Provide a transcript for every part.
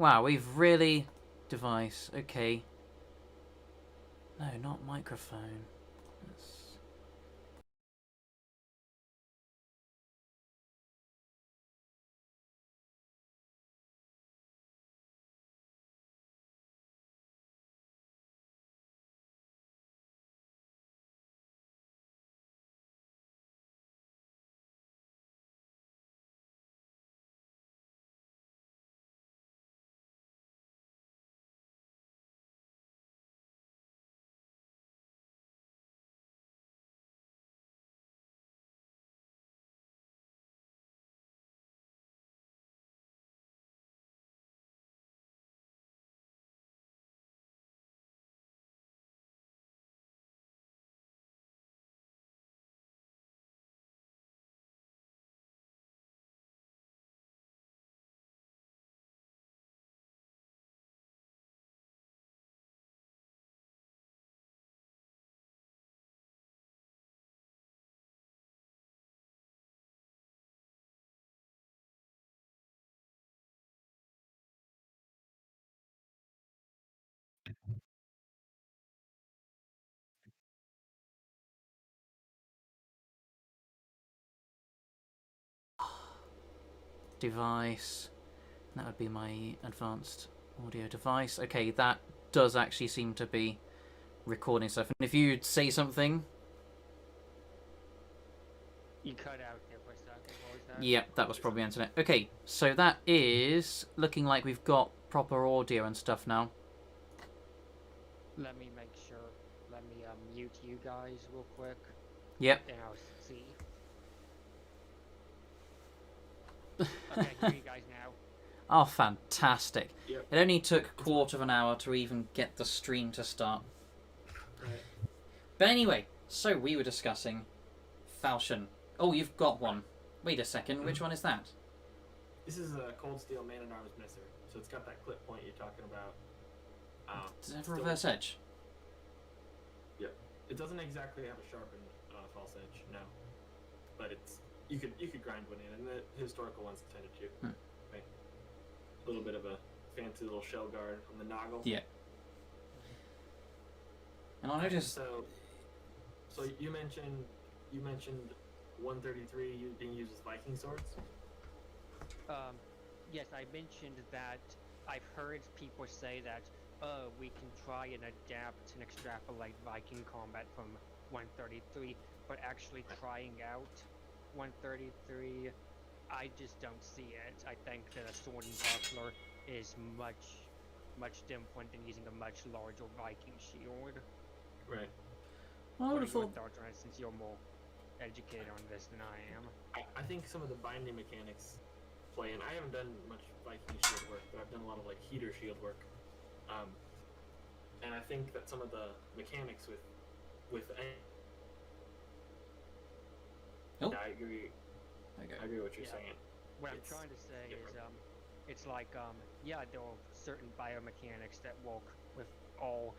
Wow, we've really... Device, okay. No, not microphone. That's... Device. That would be my advanced audio device. Okay, that does actually seem to be recording stuff. And if you say something... You cut out there for a second. What was that? Yep, that was probably internet. Okay, so that is looking like we've got proper audio and stuff now. Let me make sure. Let me mute you guys real quick. Yep. And I'll see. Okay, I hear you guys now. Oh, fantastic. Yep. It only took a quarter of an hour to even get the stream to start. Right. But anyway, so we were discussing falchion. Oh, you've got one. Wait a second, which one is that? This is a cold steel man at arms misser, so it's got that clip point you're talking about. Does it have a reverse edge? Yep. It doesn't exactly have a sharpened false edge, no. But it's you could grind one in, and the historical ones tended to. Right. A little bit of a fancy little shell guard on the noggle. Yeah. And I noticed. So you mentioned 133 being used as Viking swords. Yes, I mentioned that I've heard people say that, we can try and adapt and extrapolate Viking combat from 133, but actually trying out 133, I just don't see it. I think that a sword and buckler is much different than using a much larger Viking shield. Right. Well, I would have thought. Thoughts on it, since you're more educated on this than I am. I think some of the binding mechanics play, and I haven't done much Viking shield work, but I've done a lot of like heater shield work. And I think that some of the mechanics with Oh. yeah, I agree. Okay. I agree with what you're Yeah. saying. What I'm It's trying to say different. is, it's like, yeah, there are certain biomechanics that work with all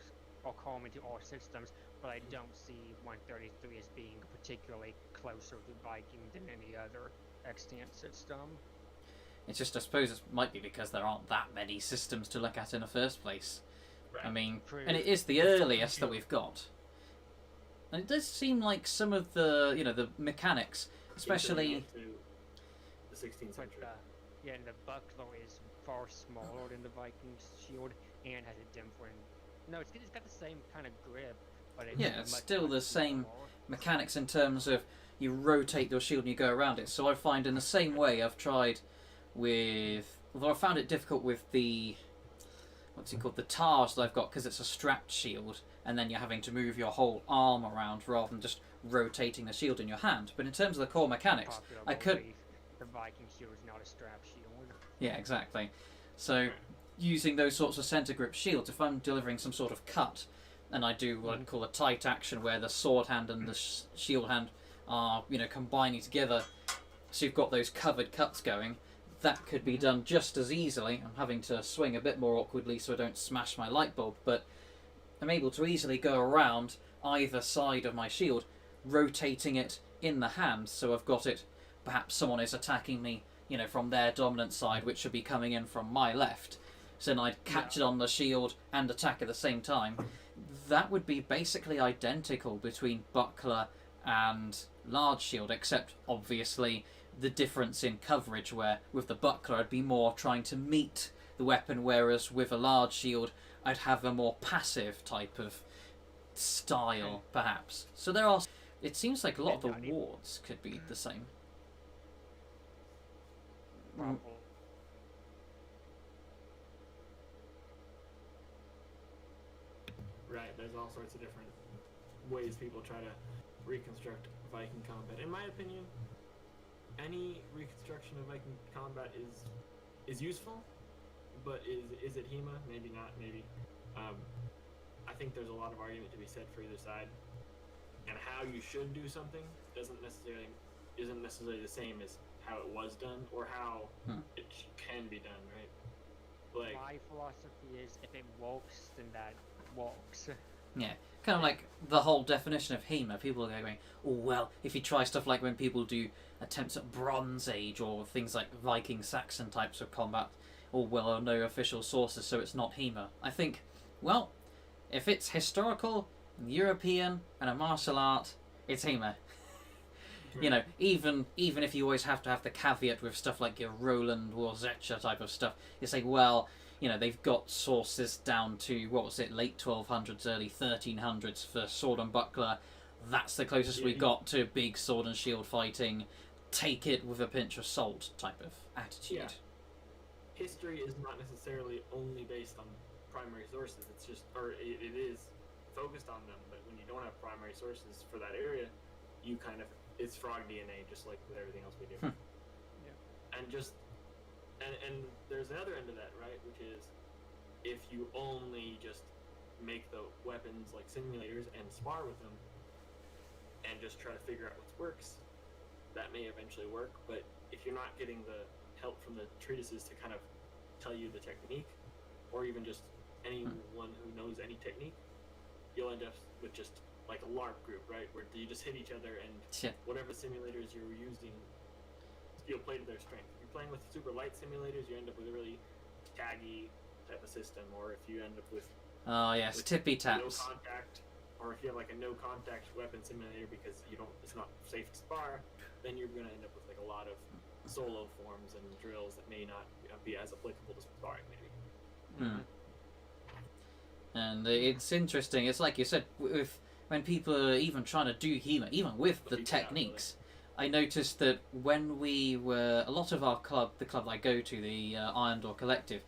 common to all systems, but I don't see 133 as being particularly closer to Viking than any other extant system. It's just, I suppose it might be because there aren't that many systems to look at in the first place. Right. I mean, True. and it is the earliest that we've got. And it does seem like some of the, the mechanics, especially... to the 16th But, century. yeah, and the buckler is far smaller than the Viking shield and has a different... No, it's got the same kind of grip, but it's Yeah, it's much, still the much same smaller. mechanics in terms of you rotate your shield and you go around it. So I find in the same way I've tried with... Although I found it difficult with the... What's it called? The tars that I've got, because it's a strapped shield, and then you're having to move your whole arm around rather than just rotating the shield in your hand. But in terms of the core mechanics, Popular I could... belief, the Viking shield is not a strap shield. Yeah, exactly. So using those sorts of centre grip shields, if I'm delivering some sort of cut, and I do what I'd call a tight action where the sword hand and the shield hand are, combining together, so you've got those covered cuts going, that could be done just as easily. I'm having to swing a bit more awkwardly so I don't smash my light bulb, but I'm able to easily go around either side of my shield, rotating it in the hand, so I've got it, perhaps someone is attacking me, from their dominant side, which should be coming in from my left. so then I'd catch it on the shield and attack at the same time. That would be basically identical between buckler and large shield, except obviously the difference in coverage, where with the buckler I'd be more trying to meet the weapon, whereas with a large shield I'd have a more passive type of style, perhaps. So there are, it seems like a lot of the wards could be the same. Right, there's all sorts of different ways people try to reconstruct Viking combat. In my opinion, any reconstruction of Viking combat is useful, but is it HEMA? Maybe not, maybe. I think there's a lot of argument to be said for either side. And how you should do something isn't necessarily the same as how it was done or how it can be done, right? Like, my philosophy is, if it works, then that works. Yeah, kind of like the whole definition of HEMA. People are going, oh well, if you try stuff like when people do attempts at Bronze Age or things like Viking Saxon types of combat, oh well, there are no official sources, so it's not HEMA. I think, well, if it's historical, European, and a martial art, it's HEMA. You know, even if you always have to have the caveat with stuff like your Roland Warzecha type of stuff, you say, well, you know, they've got sources down to, what was it, late 1200s, early 1300s for sword and buckler. That's the closest we got to big sword and shield fighting. Take it with a pinch of salt type of attitude. Yeah. History is not necessarily only based on primary sources. It's just, or it is focused on them, but when you don't have primary sources for that area, you kind of, it's frog DNA, just like with everything else we do. Yeah. And just, and there's another end of that, right? Which is, if you only just make the weapons like simulators and spar with them, and just try to figure out what works, that may eventually work. But if you're not getting the help from the treatises to kind of tell you the technique, or even just anyone who knows any technique, you'll end up with just like a LARP group, right? Where you just hit each other, and whatever simulators you're using, you'll play to their strength. If you're playing with super light simulators, you end up with a really taggy type of system, or if you end up with tippy taps. No contact, or if you have like a no contact weapon simulator because it's not safe to spar, then you're going to end up with like a lot of solo forms and drills that may not be as applicable to sparring, maybe. And it's interesting. It's like you said, when people are even trying to do HEMA, even with the techniques, I noticed that when we were, a lot of our club, the club I go to, the Iron Door Collective,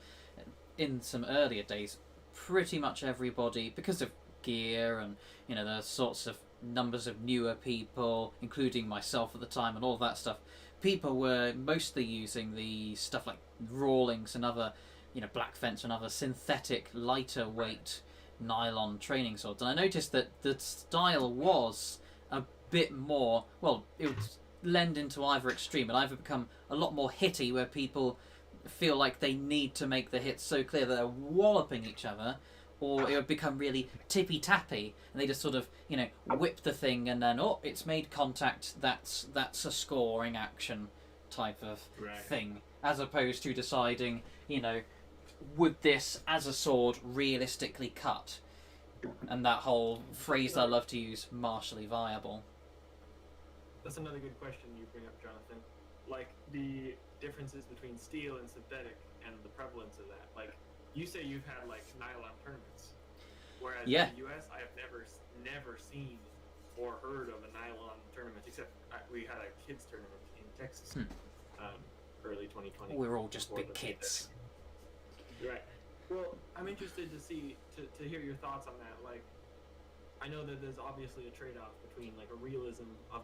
in some earlier days, pretty much everybody, because of gear and, you know, the sorts of numbers of newer people, including myself at the time and all that stuff, people were mostly using the stuff like Rawlings and other, you know, Black Fence and other synthetic, lighter weight nylon training swords. And I noticed that the style was a bit more, well, it would lend into either extreme. It either become a lot more hitty, where people feel like they need to make the hits so clear that they're walloping each other, or it would become really tippy-tappy, and they just sort of, you know, whip the thing and then, oh, it's made contact, that's a scoring action type of thing, as opposed to deciding, you know, would this, as a sword, realistically cut? And that whole phrase I love to use, martially viable. That's another good question you bring up, Jonathan. Like, the differences between steel and synthetic and the prevalence of that. Like, you say you've had, like, nylon tournaments. Whereas in the US, I have never seen or heard of a nylon tournament, except we had a kids tournament in Texas, early 2020. We're all just big kids. Right. Well, I'm interested to hear your thoughts on that. Like, I know that there's obviously a trade-off between like a realism of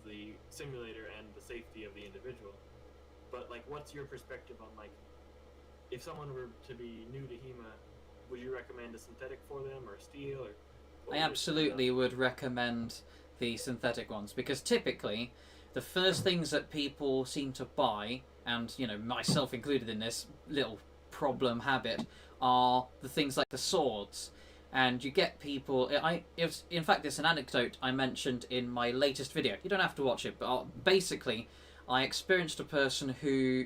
the simulator and the safety of the individual. But like, what's your perspective on, like, if someone were to be new to HEMA, would you recommend a synthetic for them or steel? Or I absolutely would recommend the synthetic ones, because typically the first things that people seem to buy, and, you know, myself included in this little problem habit, are the things like the swords. And you get people, in fact, it's an anecdote I mentioned in my latest video. You don't have to watch it, but basically I experienced a person who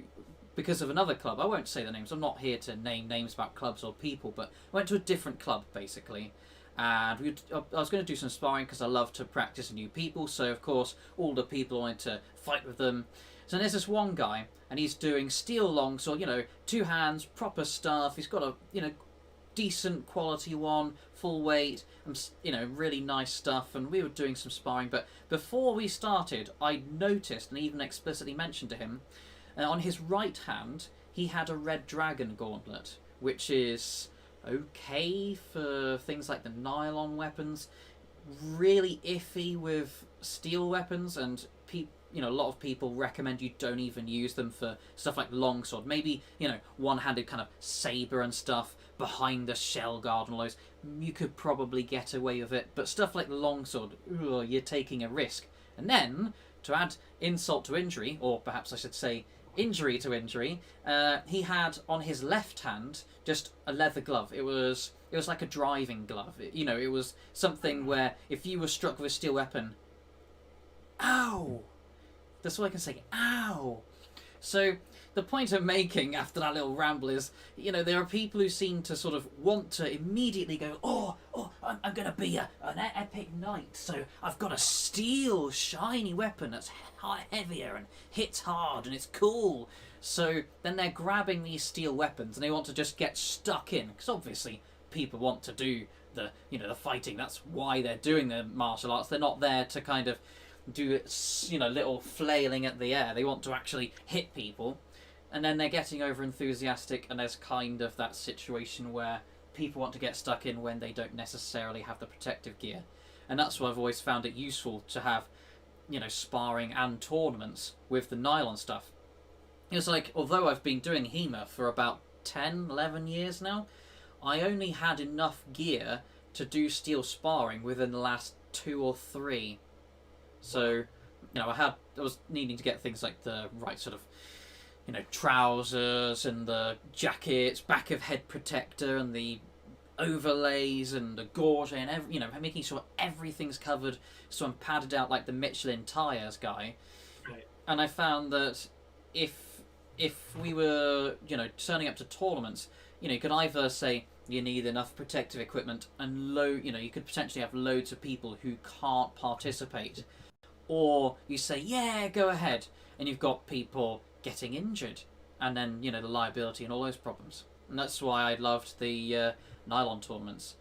because of another club. I won't say the names. I'm not here to name names about clubs or people, but I went to a different club basically, and I was going to do some sparring because I love to practice with new people. So of course, all the people wanted to fight with them. So there's this one guy, and he's doing steel longsword, 2 hands, proper stuff. He's got a decent quality one, full weight, and really nice stuff. And we were doing some sparring, but before we started, I noticed and even explicitly mentioned to him, on his right hand he had a red dragon gauntlet, which is okay for things like the nylon weapons, really iffy with steel weapons, and a lot of people recommend you don't even use them for stuff like longsword. Maybe, one-handed kind of saber and stuff behind the shell guard and all those, you could probably get away with it. But stuff like the longsword, you're taking a risk. And then, to add insult to injury, or perhaps I should say injury to injury, he had on his left hand just a leather glove. It was like a driving glove. It was something where if you were struck with a steel weapon, ow! That's all I can say, ow! So the point I'm making after that little ramble is, there are people who seem to sort of want to immediately go, I'm going to be an epic knight, so I've got a steel shiny weapon that's heavier and hits hard and it's cool. So then they're grabbing these steel weapons and they want to just get stuck in, because obviously people want to do the fighting. That's why they're doing the martial arts. They're not there to kind of do little flailing at the air. They want to actually hit people, and then they're getting over enthusiastic, and there's kind of that situation where people want to get stuck in when they don't necessarily have the protective gear. And that's why I've always found it useful to have sparring and tournaments with the nylon stuff. It's like, although I've been doing HEMA for about 10-11 years now, I only had enough gear to do steel sparring within the last 2 or 3. So, I was needing to get things like the right sort of, trousers and the jackets, back of head protector and the overlays and the gorget and making sure everything's covered, so I'm padded out like the Michelin tires guy. Right. And I found that if we were, turning up to tournaments, you could either say you need enough protective equipment and you could potentially have loads of people who can't participate. Or you say, yeah, go ahead, and you've got people getting injured, and then, the liability and all those problems. And that's why I loved the nylon tournaments.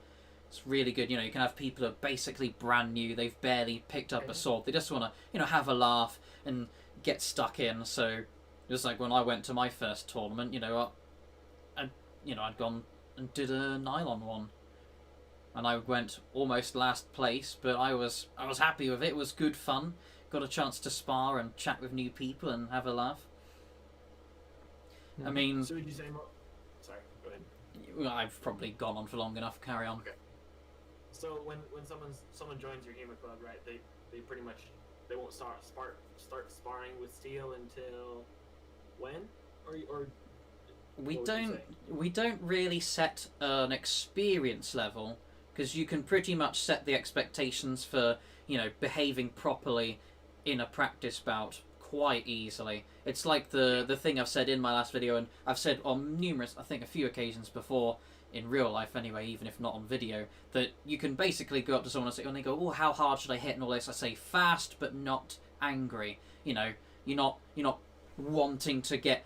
It's really good. You can have people who are basically brand new, they've barely picked up a sword, they just want to, have a laugh and get stuck in. So, just like when I went to my first tournament, I'd gone and did a nylon one. And I went almost last place, but I was happy with it. It was good fun. Got a chance to spar and chat with new people and have a laugh. I mean, so would you say more? Sorry, go ahead. I've probably gone on for long enough. Carry on. Okay. So when someone joins your HEMA club, right? They pretty much they won't start sparring with steel until when? Or we don't really set an experience level, because you can pretty much set the expectations for behaving properly in a practice bout quite easily. It's like the thing I've said in my last video, and I've said on a few occasions before in real life anyway, even if not on video, that you can basically go up to someone and say, when they go, oh, how hard should I hit and all this, I say fast but not angry. You're not wanting to get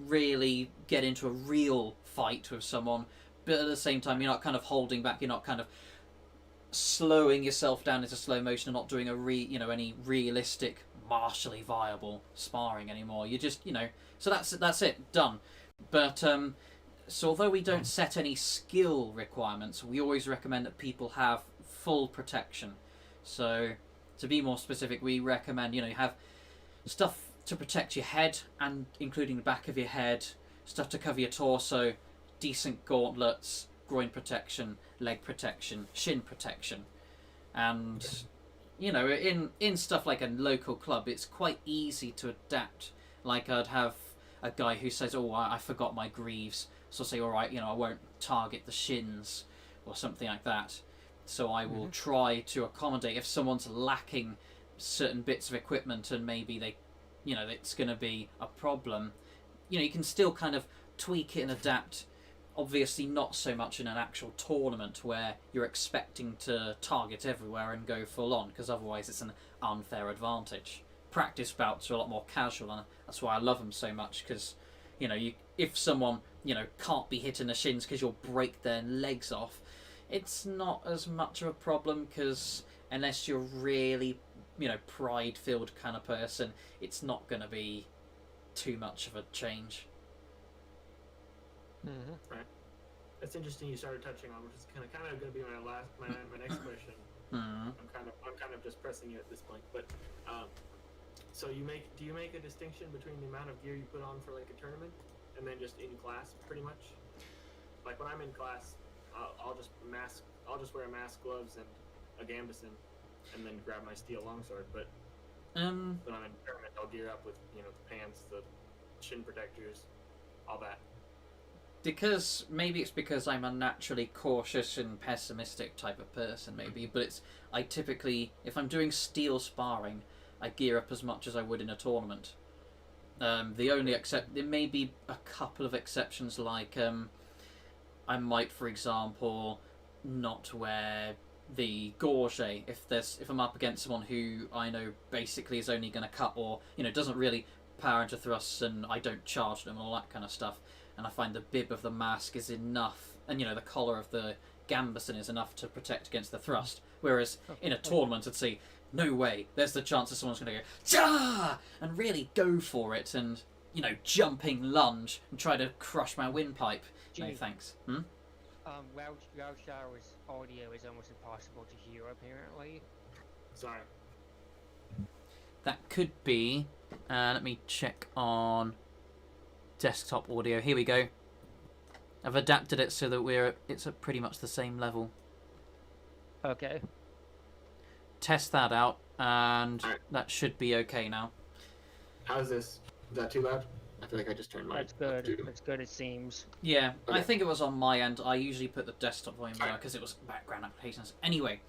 really get into a real fight with someone, but at the same time you're not kind of holding back, you're not kind of slowing yourself down into slow motion and not doing any realistic martially viable sparring anymore. You just so that's it, done. But so although we don't set any skill requirements, we always recommend that people have full protection. So to be more specific, we recommend you have stuff to protect your head, and including the back of your head, stuff to cover your torso, decent gauntlets, groin protection, leg protection, shin protection. And in stuff like a local club, it's quite easy to adapt. Like I'd have a guy who says, oh, I forgot my greaves, so I'll say, all right, I won't target the shins or something like that. So I will try to accommodate if someone's lacking certain bits of equipment and maybe they it's going to be a problem. you can still kind of tweak it and adapt. Obviously, not so much in an actual tournament where you're expecting to target everywhere and go full on, because otherwise it's an unfair advantage. Practice bouts are a lot more casual, and that's why I love them so much. Because if someone can't be hit in the shins because you'll break their legs off, it's not as much of a problem, because unless you're really pride-filled kind of person, it's not going to be too much of a change. Mm-hmm. Right. That's interesting. You started touching on, which is kind of going to be my next question. Mm-hmm. I'm kind of just pressing you at this point, but so do you make a distinction between the amount of gear you put on for like a tournament and then just in class, pretty much? Like when I'm in class, I'll just wear a mask, gloves, and a gambeson, and then grab my steel longsword. But when I'm in tournament, I'll gear up with the pants, the shin protectors, all that. Because maybe it's because I'm a naturally cautious and pessimistic type of person, maybe. But I typically, if I'm doing steel sparring, I gear up as much as I would in a tournament. There may be a couple of exceptions, like I might, for example, not wear the gorge if I'm up against someone who I know basically is only going to cut, or doesn't really power into thrusts, and I don't charge them and all that kind of stuff. And I find the bib of the mask is enough, and the collar of the gambeson is enough to protect against the thrust. Whereas in a tournament, I'd say, no way, there's the chance that someone's going to go, "Jah!" and really go for it, and, jumping lunge and try to crush my windpipe. Genie. No thanks. Ralchire's audio is almost impossible to hear, apparently. Sorry. That could be. Let me check on desktop audio. Here we go. I've adapted it so that it's at pretty much the same level. Okay. Test that out, and that should be okay now. How's this? Is that too loud? I feel like I just turned mine. That's good. That's good, it seems. Yeah, okay. I think it was on my end. I usually put the desktop volume down because it was background applications. Anyway.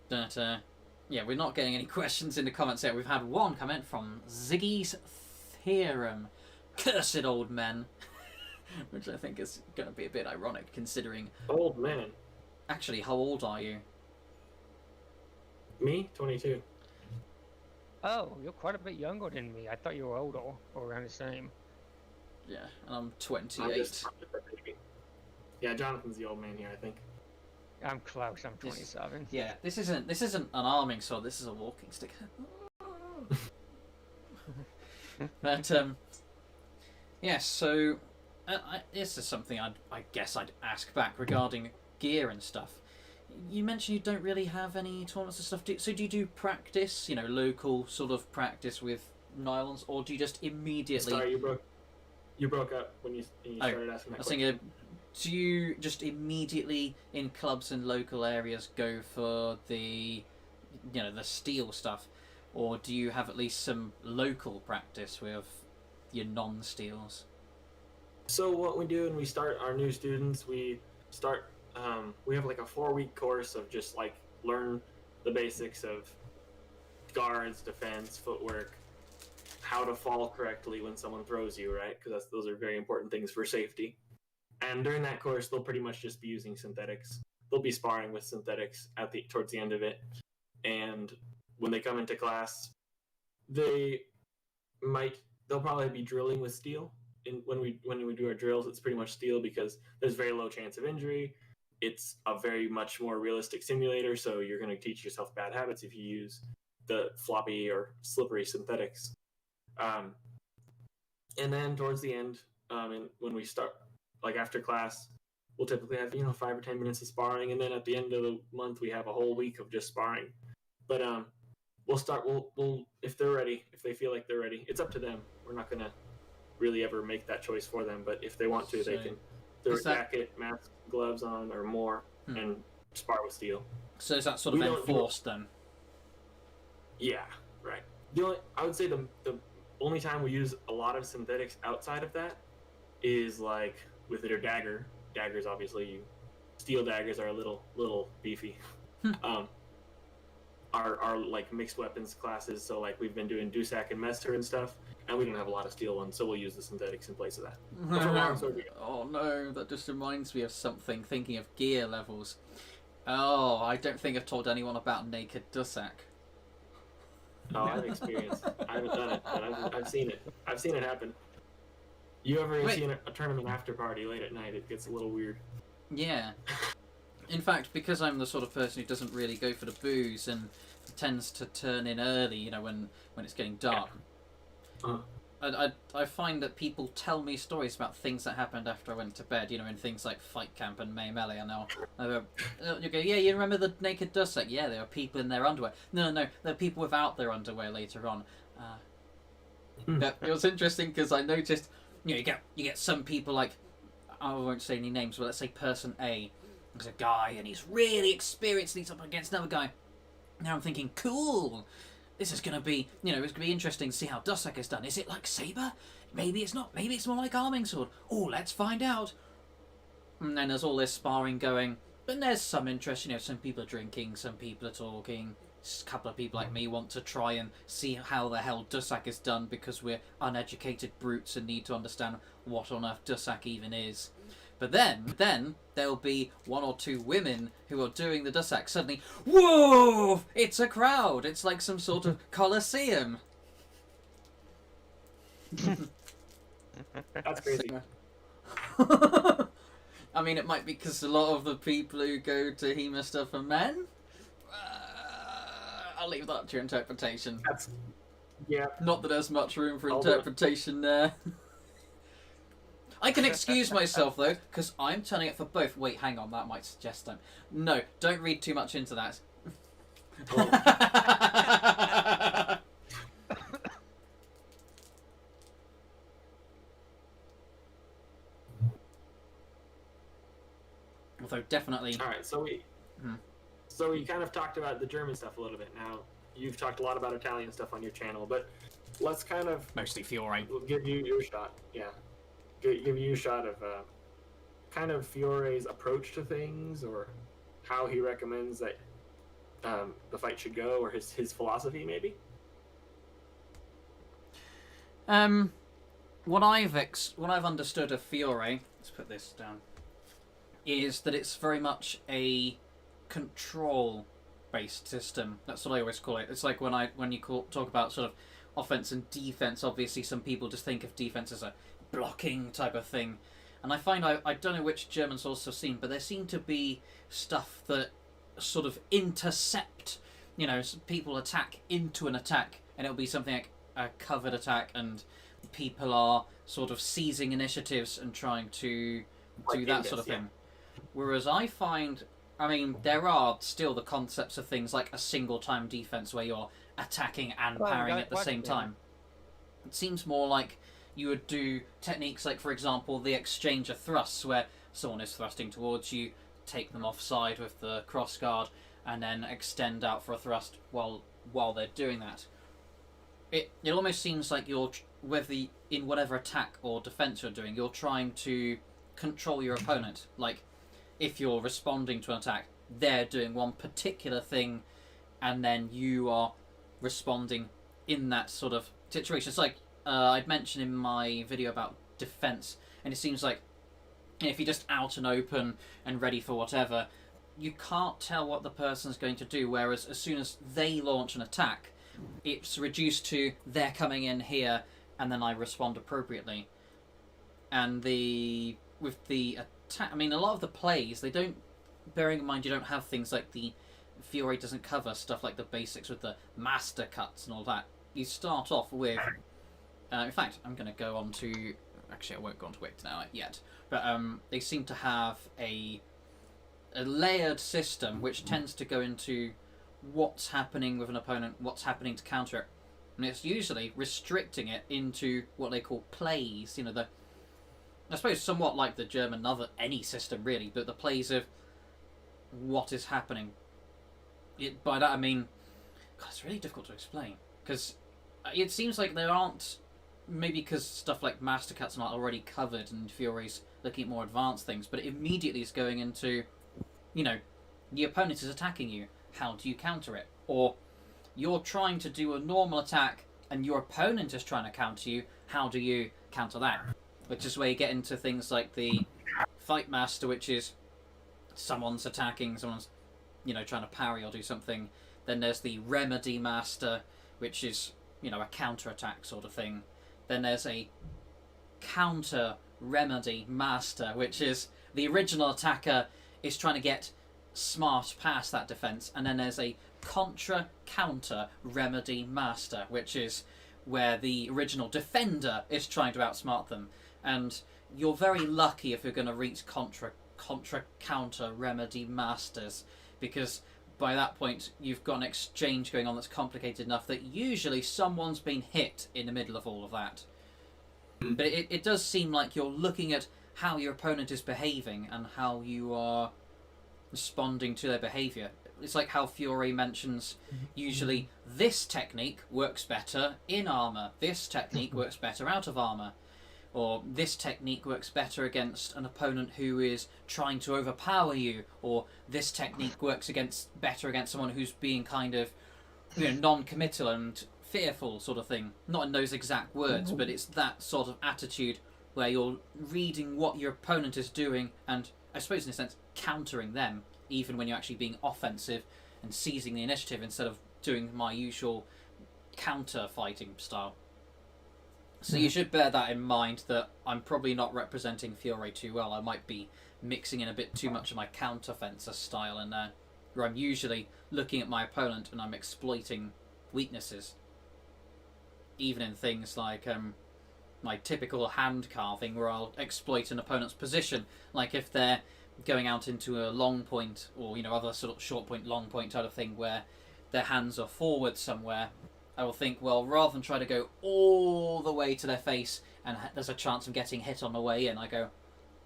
But, yeah, we're not getting any questions in the comments yet. We've had one comment from Ziggy's Theorem. Cursed old men. Which I think is going to be a bit ironic, considering... Old man? Actually, how old are you? Me? 22. Oh, you're quite a bit younger than me. I thought you were older, or around the same. Yeah, and I'm 28. I'm just a baby. Yeah, Jonathan's the old man here, I think. I'm close. I'm 27. Yeah, this isn't an arming sword. This is a walking stick. But yeah. So this is something I guess I'd ask back regarding gear and stuff. You mentioned you don't really have any tournaments and stuff. So do you do practice? Local sort of practice with nylons, or do you just immediately? Sorry, you broke up when you started asking that question. Do you just immediately in clubs and local areas go for the steel stuff, or do you have at least some local practice with your non-steels? So what we do when we start our new students, we have like a 4-week course of just like learn the basics of guards, defense, footwork, how to fall correctly when someone throws you, right? Because those are very important things for safety. And during that course, they'll pretty much just be using synthetics. They'll be sparring with synthetics towards the end of it. And when they come into class, they'll probably be drilling with steel. When we do our drills, it's pretty much steel because there's very low chance of injury. It's a very much more realistic simulator, so you're going to teach yourself bad habits if you use the floppy or slippery synthetics. And then towards the end, and when we start, like after class, we'll typically have 5 or 10 minutes of sparring, and then at the end of the month we have a whole week of just sparring. But we'll if they're ready, if they feel like they're ready, it's up to them. We're not gonna really ever make that choice for them, but if they want to, they can throw a jacket, mask, gloves on, or more, and spar with steel. So is that sort of enforced then? Yeah, right. I would say the only time we use a lot of synthetics outside of that is like with their dagger. Daggers, obviously, steel daggers are a little beefy. Our like mixed weapons classes, so like we've been doing Dusak and Messer and stuff. and we don't have a lot of steel ones, so we'll use the synthetics in place of that. But for longsword, we got Oh no, that just reminds me of something, thinking of gear levels. Oh, I don't think I've told anyone about Naked Dussack. Oh, I've experienced. I haven't done it, but I've seen it. I've seen it happen. You ever seen a tournament after party late at night? It gets a little weird. Yeah. In fact, because I'm the sort of person who doesn't really go for the booze and tends to turn in early, you know, when it's getting dark, I find that people tell me stories about things that happened after I went to bed, you know, in things like Fight Camp and May Melee, and you go, yeah, you remember the Naked Dussack? Yeah, there are people in their underwear. No, there are people without their underwear later on. But it was interesting because I noticed, you know, you get some people like, I won't say any names, but let's say person A. There's a guy and he's really experienced and he's up against another guy. Now I'm thinking, cool, this is going to be, you know, it's going to be interesting to see how Dussack is done. Is it like Saber? Maybe it's not. Maybe it's more like Arming Sword. Oh, let's find out. And then there's all this sparring going. But there's some interest, you know, some people are drinking, some people are talking. A couple of people like me want to try and see how the hell Dussack is done because we're uneducated brutes and need to understand what on earth Dussack even is. But then there'll be one or two women who are doing the Dussack. Suddenly, whoa! It's a crowd. It's like some sort of coliseum. That's crazy. I mean, it might be because a lot of the people who go to HEMA stuff are men. I'll leave that to your interpretation. Yeah. Not that there's much room for interpretation there. I can excuse myself though, because I'm turning it for both. Wait, hang on, that might suggest time. No, don't read too much into that. Although definitely. All right, so we kind of talked about the German stuff a little bit. Now you've talked a lot about Italian stuff on your channel, but let's kind of Mostly Fiore. give you your shot. Yeah. Give you a shot of kind of Fiore's approach to things, or how he recommends that the fight should go, or his philosophy maybe. What I've understood of Fiore, let's put this down, is that it's very much a control-based system. That's what I always call it. It's like when you talk about sort of offense and defense. Obviously, some people just think of defense as a blocking type of thing, and I find I don't know which German sources I've seen, but there seem to be stuff that sort of intercept, you know, people attack into an attack, and it'll be something like a covered attack, and people are sort of seizing initiatives and trying to do that sort of thing. Whereas I find, I mean, there are still the concepts of things like a single time defense where you're attacking and parrying at the same time. It seems more like you would do techniques like, for example, the exchange of thrusts, where someone is thrusting towards you, take them offside with the cross guard, and then extend out for a thrust while they're doing that. It almost seems like you're, in whatever attack or defense you're doing, you're trying to control your opponent. Like, if you're responding to an attack, they're doing one particular thing, and then you are responding in that sort of situation. It's like I'd mentioned in my video about defense, and it seems like if you're just out and open and ready for whatever, you can't tell what the person's going to do, whereas as soon as they launch an attack, it's reduced to they're coming in here and then I respond appropriately. And with the attack, I mean, a lot of the plays, they don't, bearing in mind you don't have things like the Fiore doesn't cover stuff like the basics with the master cuts and all that. You start off with in fact, I'm going to go on to, actually I won't go on to Wicked now yet, but they seem to have a layered system which tends to go into what's happening with an opponent, what's happening to counter it, and it's usually restricting it into what they call plays, you know, I suppose somewhat like the German any system really, but the plays of what is happening. By that I mean, God, it's really difficult to explain, because it seems like there aren't, maybe because stuff like master cuts are not already covered and Fiore's looking at more advanced things, but it immediately is going into, you know, the opponent is attacking you, how do you counter it? Or you're trying to do a normal attack, and your opponent is trying to counter you, how do you counter that? Which is where you get into things like the Fight Master, which is someone's attacking, someone's, you know, trying to parry or do something. Then there's the Remedy Master, which is, you know, a counter-attack sort of thing. Then there's a Counter Remedy Master, which is the original attacker is trying to get smart past that defense. And then there's a Contra Counter Remedy Master, which is where the original defender is trying to outsmart them. And you're very lucky if you're going to reach Contra Counter Remedy Masters, because by that point you've got an exchange going on that's complicated enough that usually someone's been hit in the middle of all of that. But it does seem like you're looking at how your opponent is behaving and how you are responding to their behaviour. It's like how Fury mentions usually this technique works better in armour, this technique works better out of armour, or this technique works better against an opponent who is trying to overpower you, or this technique works better against someone who's being kind of, you know, non-committal and fearful sort of thing. Not in those exact words, but it's that sort of attitude where you're reading what your opponent is doing and, I suppose in a sense, countering them, even when you're actually being offensive and seizing the initiative instead of doing my usual counter-fighting style. So you should bear that in mind, that I'm probably not representing Fury too well. I might be mixing in a bit too much of my counter-fencer style in there, where I'm usually looking at my opponent and I'm exploiting weaknesses. Even in things like my typical hand carving, where I'll exploit an opponent's position, like if they're going out into a long point, or, you know, other sort of short point, long point type of thing, where their hands are forward somewhere, I will think, well, rather than try to go all the way to their face and there's a chance of getting hit on the way in, I go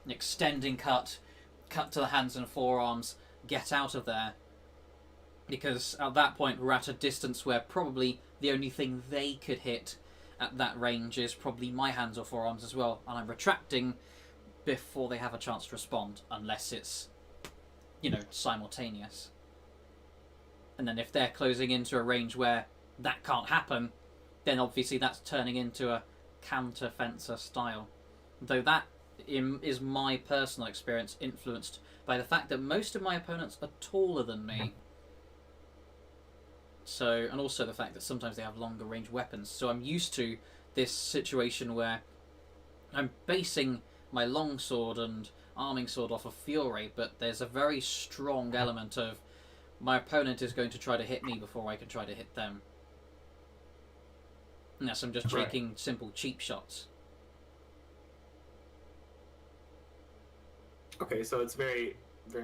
extending cut to the hands and forearms, get out of there. Because at that point we're at a distance where probably the only thing they could hit at that range is probably my hands or forearms as well, and I'm retracting before they have a chance to respond, unless it's, you know, simultaneous. And then if they're closing into a range where that can't happen, then obviously that's turning into a counter-fencer style. Though that is my personal experience, influenced by the fact that most of my opponents are taller than me. So, and also the fact that sometimes they have longer range weapons. So I'm used to this situation where I'm basing my longsword and arming sword off of Fury, but there's a very strong element of my opponent is going to try to hit me before I can try to hit them. Unless I'm just taking simple cheap shots. Okay, so it's very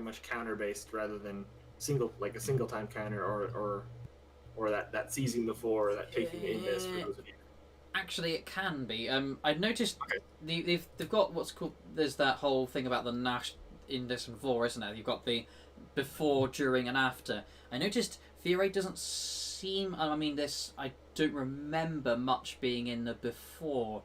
much counter based rather than a single time counter or that seizing before, or that taking the invis for those of you. Actually, it can be. I've noticed they've got what's called. There's that whole thing about the Nash, Indus, and Vor, isn't there? You've got the before, during, and after. I noticed Fury doesn't seem. I mean, I don't remember much being in the before.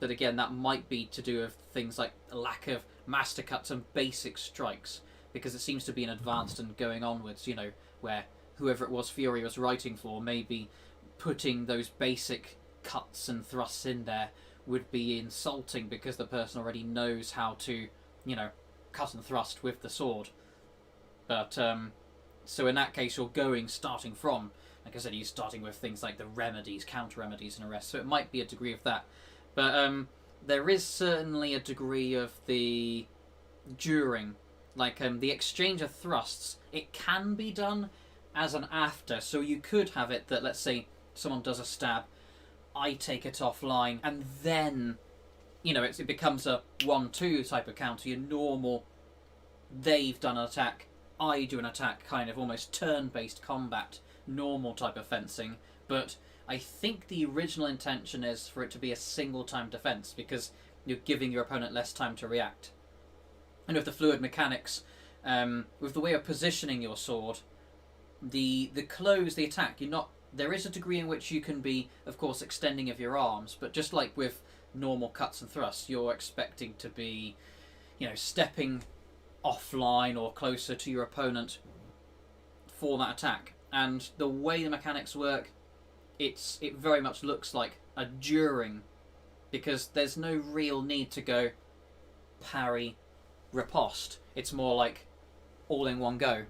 But again, that might be to do with things like a lack of master cuts and basic strikes, because it seems to be an advanced and going onwards. You know, where whoever it was Fury was writing for, maybe putting those basic cuts and thrusts in there would be insulting, because the person already knows how to, you know, cut and thrust with the sword. But so in that case, you're starting from, like I said, you're starting with things like the remedies, counter remedies, and the rest. So it might be a degree of that, but there is certainly a degree of the during, like the exchange of thrusts. It can be done as an after, so you could have it that, let's say someone does a stab, I take it offline, and then, you know, it becomes a 1-2 type of counter. Your normal, they've done an attack, I do an attack, kind of almost turn-based combat, normal type of fencing. But I think the original intention is for it to be a single-time defense, because you're giving your opponent less time to react. And with the fluid mechanics, with the way of positioning your sword, the close, the attack, there is a degree in which you can be, of course, extending of your arms, but just like with normal cuts and thrusts, you're expecting to be, you know, stepping offline or closer to your opponent for that attack. And the way the mechanics work, it very much looks like a during, because there's no real need to go parry, riposte. It's more like all in one go.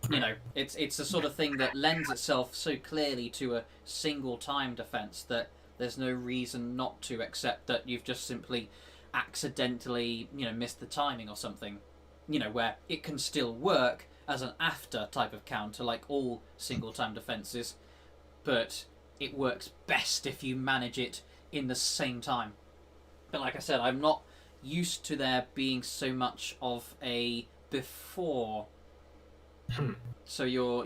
You know, it's the sort of thing that lends itself so clearly to a single time defense that there's no reason not to, except that you've just simply accidentally, missed the timing or something. Where it can still work as an after type of counter, like all single time defenses, but it works best if you manage it in the same time. But like I said, I'm not used to there being so much of a before. So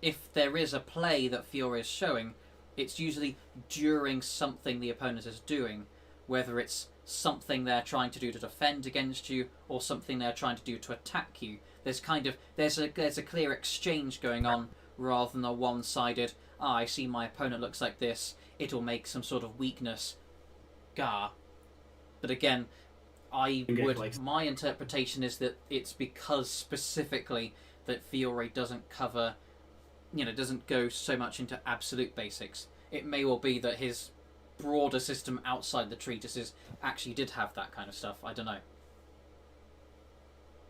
if there is a play that Fiore is showing, it's usually during something the opponent is doing, whether it's something they're trying to do to defend against you or something they're trying to do to attack you. There's a clear exchange going on rather than a one-sided, I see my opponent looks like this, it'll make some sort of weakness. Gah. But again, my interpretation is that it's because specifically that Fiore doesn't cover, doesn't go so much into absolute basics. It may well be that his broader system outside the treatises actually did have that kind of stuff. I don't know.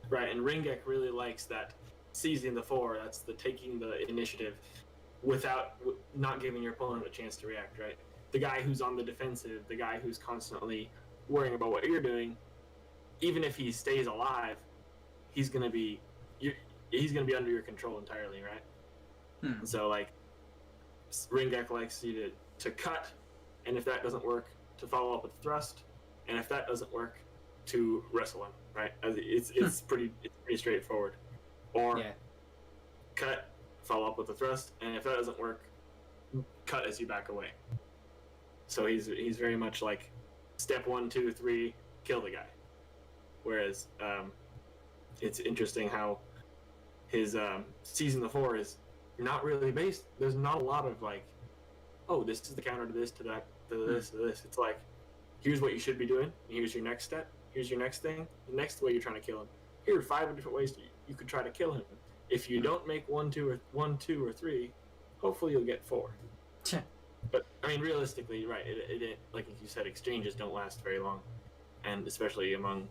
Right, and Ringek really likes that seizing the four. That's the taking the initiative without not giving your opponent a chance to react. Right, the guy who's on the defensive, the guy who's constantly worrying about what you're doing, even if he stays alive, he's gonna be under your control entirely, right? So like, Ringek likes you to cut, and if that doesn't work, to follow up with thrust, and if that doesn't work, to wrestle him, right? It's pretty straightforward. Or cut, follow up with a thrust, and if that doesn't work, cut as you back away. So he's very much like step 1, 2, 3, kill the guy. Whereas it's interesting how his season the 4 is not really based. There's not a lot of like, oh, this is the counter to this, to that, to this, to this. It's like, here's what you should be doing. Here's your next step. Here's your next thing. The next way you're trying to kill him. Here are 5 different ways you could try to kill him. If you don't make 1, 2, or 3, hopefully you'll get 4. But I mean, realistically, right? It like you said, exchanges don't last very long, and especially among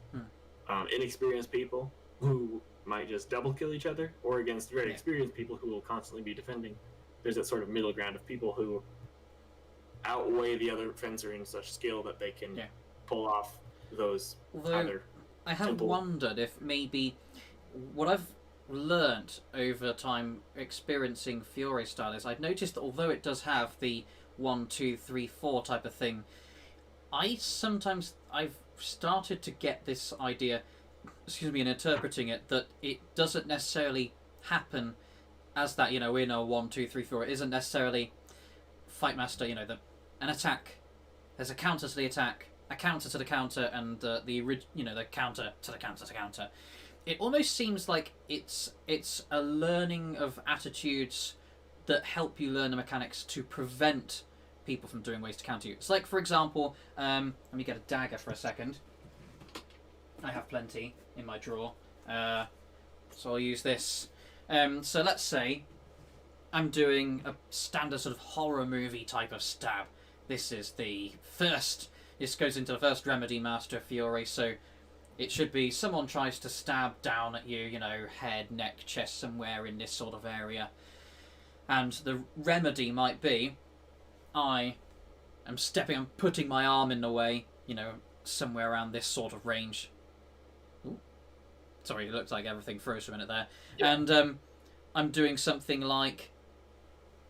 inexperienced people who might just double kill each other, or against very experienced people who will constantly be defending. There's that sort of middle ground of people who outweigh the other fencer in such skill that they can pull off those. Although I have wondered if maybe what I've learnt over time experiencing Fiore style is I've noticed that although it does have the 1, 2, 3, 4 type of thing, I've started to get this idea, in interpreting it, that it doesn't necessarily happen as that, in a 1, 2, 3, 4. It isn't necessarily Fightmaster, an attack. There's a counter to the attack, a counter to the counter, and the counter to the counter to counter. It almost seems like it's a learning of attitudes that help you learn the mechanics to prevent people from doing ways to counter you. It's like, for example, let me get a dagger for a second. I have plenty in my drawer, so I'll use this. So let's say I'm doing a standard sort of horror movie type of stab. This is this goes into the first remedy Master Fiore, so it should be someone tries to stab down at you, head, neck, chest, somewhere in this sort of area. And the remedy might be, I'm putting my arm in the way, somewhere around this sort of range. Ooh. Sorry, it looks like everything froze for a minute there. Yeah. And I'm doing something like,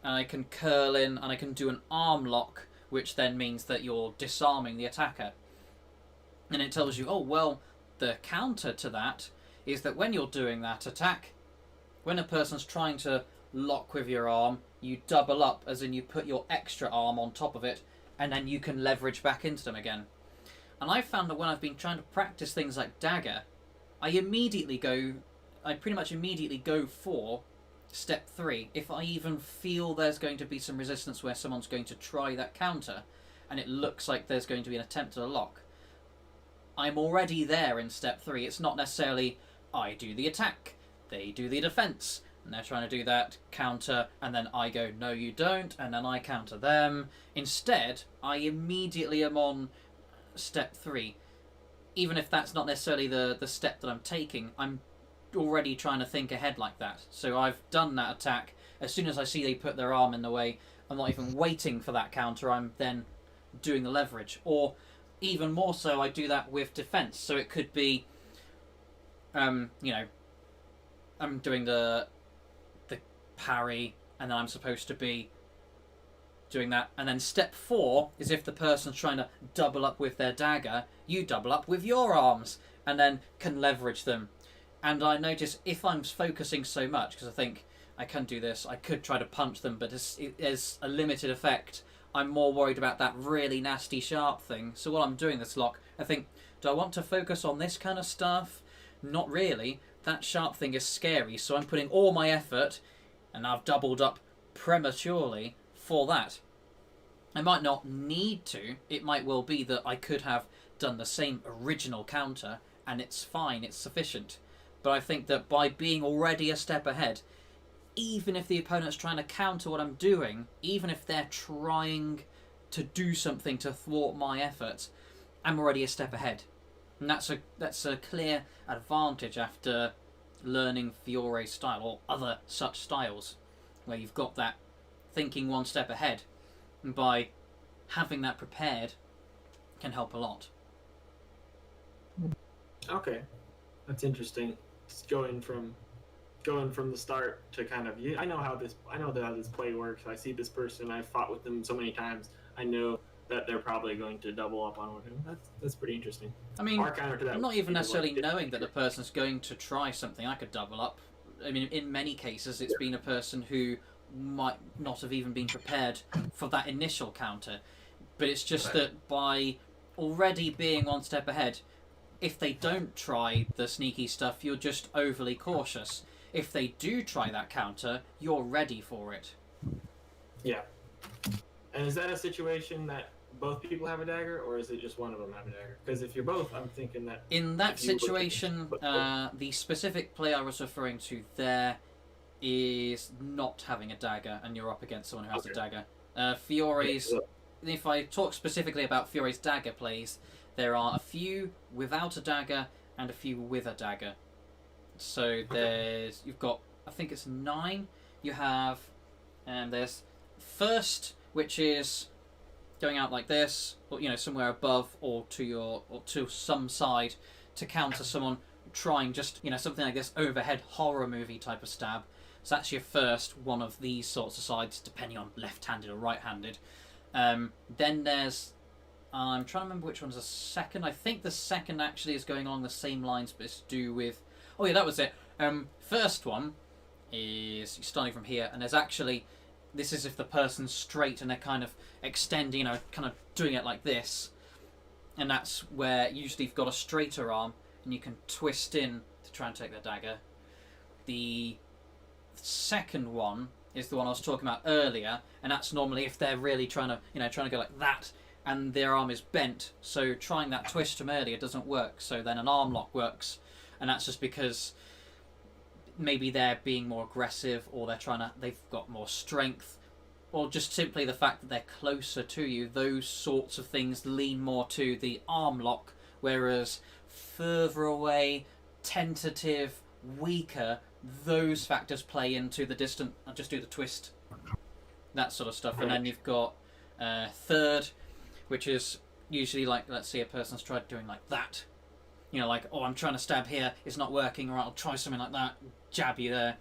I can curl in and I can do an arm lock, which then means that you're disarming the attacker. And it tells you, oh, well, the counter to that is that when you're doing that attack, when a person's trying to lock with your arm, you double up, as in you put your extra arm on top of it, and then you can leverage back into them again. And I've found that when I've been trying to practice things like dagger, I pretty much immediately go for step 3. If I even feel there's going to be some resistance where someone's going to try that counter, and it looks like there's going to be an attempt at a lock, I'm already there in step 3. It's not necessarily I do the attack, they do the defense, and they're trying to do that counter, and then I go, no you don't, and then I counter them. Instead, I immediately am on step 3. Even if that's not necessarily the step that I'm taking, I'm already trying to think ahead like that. So I've done that attack. As soon as I see they put their arm in the way, I'm not even waiting for that counter, I'm then doing the leverage. Or even more so, I do that with defense. So it could be, you know, I'm doing the parry, and then I'm supposed to be doing that. And then step 4 is if the person's trying to double up with their dagger, you double up with your arms, and then can leverage them. And I notice if I'm focusing so much, because I think I can do this, I could try to punch them, but it's a limited effect. I'm more worried about that really nasty sharp thing. So while I'm doing this lock, I think, do I want to focus on this kind of stuff? Not really. That sharp thing is scary, so I'm putting all my effort, and I've doubled up prematurely for that. I might not need to. It might well be that I could have done the same original counter, and it's fine, it's sufficient. But I think that by being already a step ahead, even if the opponent's trying to counter what I'm doing, even if they're trying to do something to thwart my efforts, I'm already a step ahead. And that's a clear advantage after learning Fiore's style, or other such styles, where you've got that thinking one step ahead. And by having that prepared can help a lot. Okay, that's interesting. Just going from the start to kind of, I know how this play works. I see this person, I've fought with them so many times. I know that they're probably going to double up on him. That's pretty interesting. I mean, Our counter to that not even necessarily like, knowing that the person's going to try something, I could double up. I mean, in many cases, it's been a person who might not have even been prepared for that initial counter. But it's just that by already being one step ahead, if they don't try the sneaky stuff, you're just overly cautious. If they do try that counter, you're ready for it. Yeah. And is that a situation that both people have a dagger, or is it just one of them have a dagger? Because if you're both, I'm thinking that... In that situation, the specific play I was referring to there is not having a dagger, and you're up against someone who has a dagger. Fiore's... If I talk specifically about Fiore's dagger plays, there are a few without a dagger and a few with a dagger. So there's... You've got... I think it's 9. You have... And there's first, which is going out like this, or somewhere above or to some side to counter someone trying just something like this overhead horror movie type of stab. So that's your first one of these sorts of sides, depending on left-handed or right-handed. Then there's I'm trying to remember which one's the second. I think the second actually is going along the same lines, but it's to do with... Oh yeah, that was it. First one is starting from here, and there's actually... This is if the person's straight and they're kind of extending, kind of doing it like this. And that's where usually you've got a straighter arm and you can twist in to try and take their dagger. The second one is the one I was talking about earlier, and that's normally if they're really trying to go like that and their arm is bent. So trying that twist from earlier doesn't work. So then an arm lock works, and that's just because maybe they're being more aggressive, or they've got more strength, or just simply the fact that they're closer to you. Those sorts of things lean more to the arm lock, whereas further away, tentative, weaker, those factors play into the distant. I'll just do the twist, that sort of stuff. And then you've got third, which is usually like, let's see, a person's tried doing like that. Like, oh, I'm trying to stab here, it's not working, right, I'll try something like that, jab you there.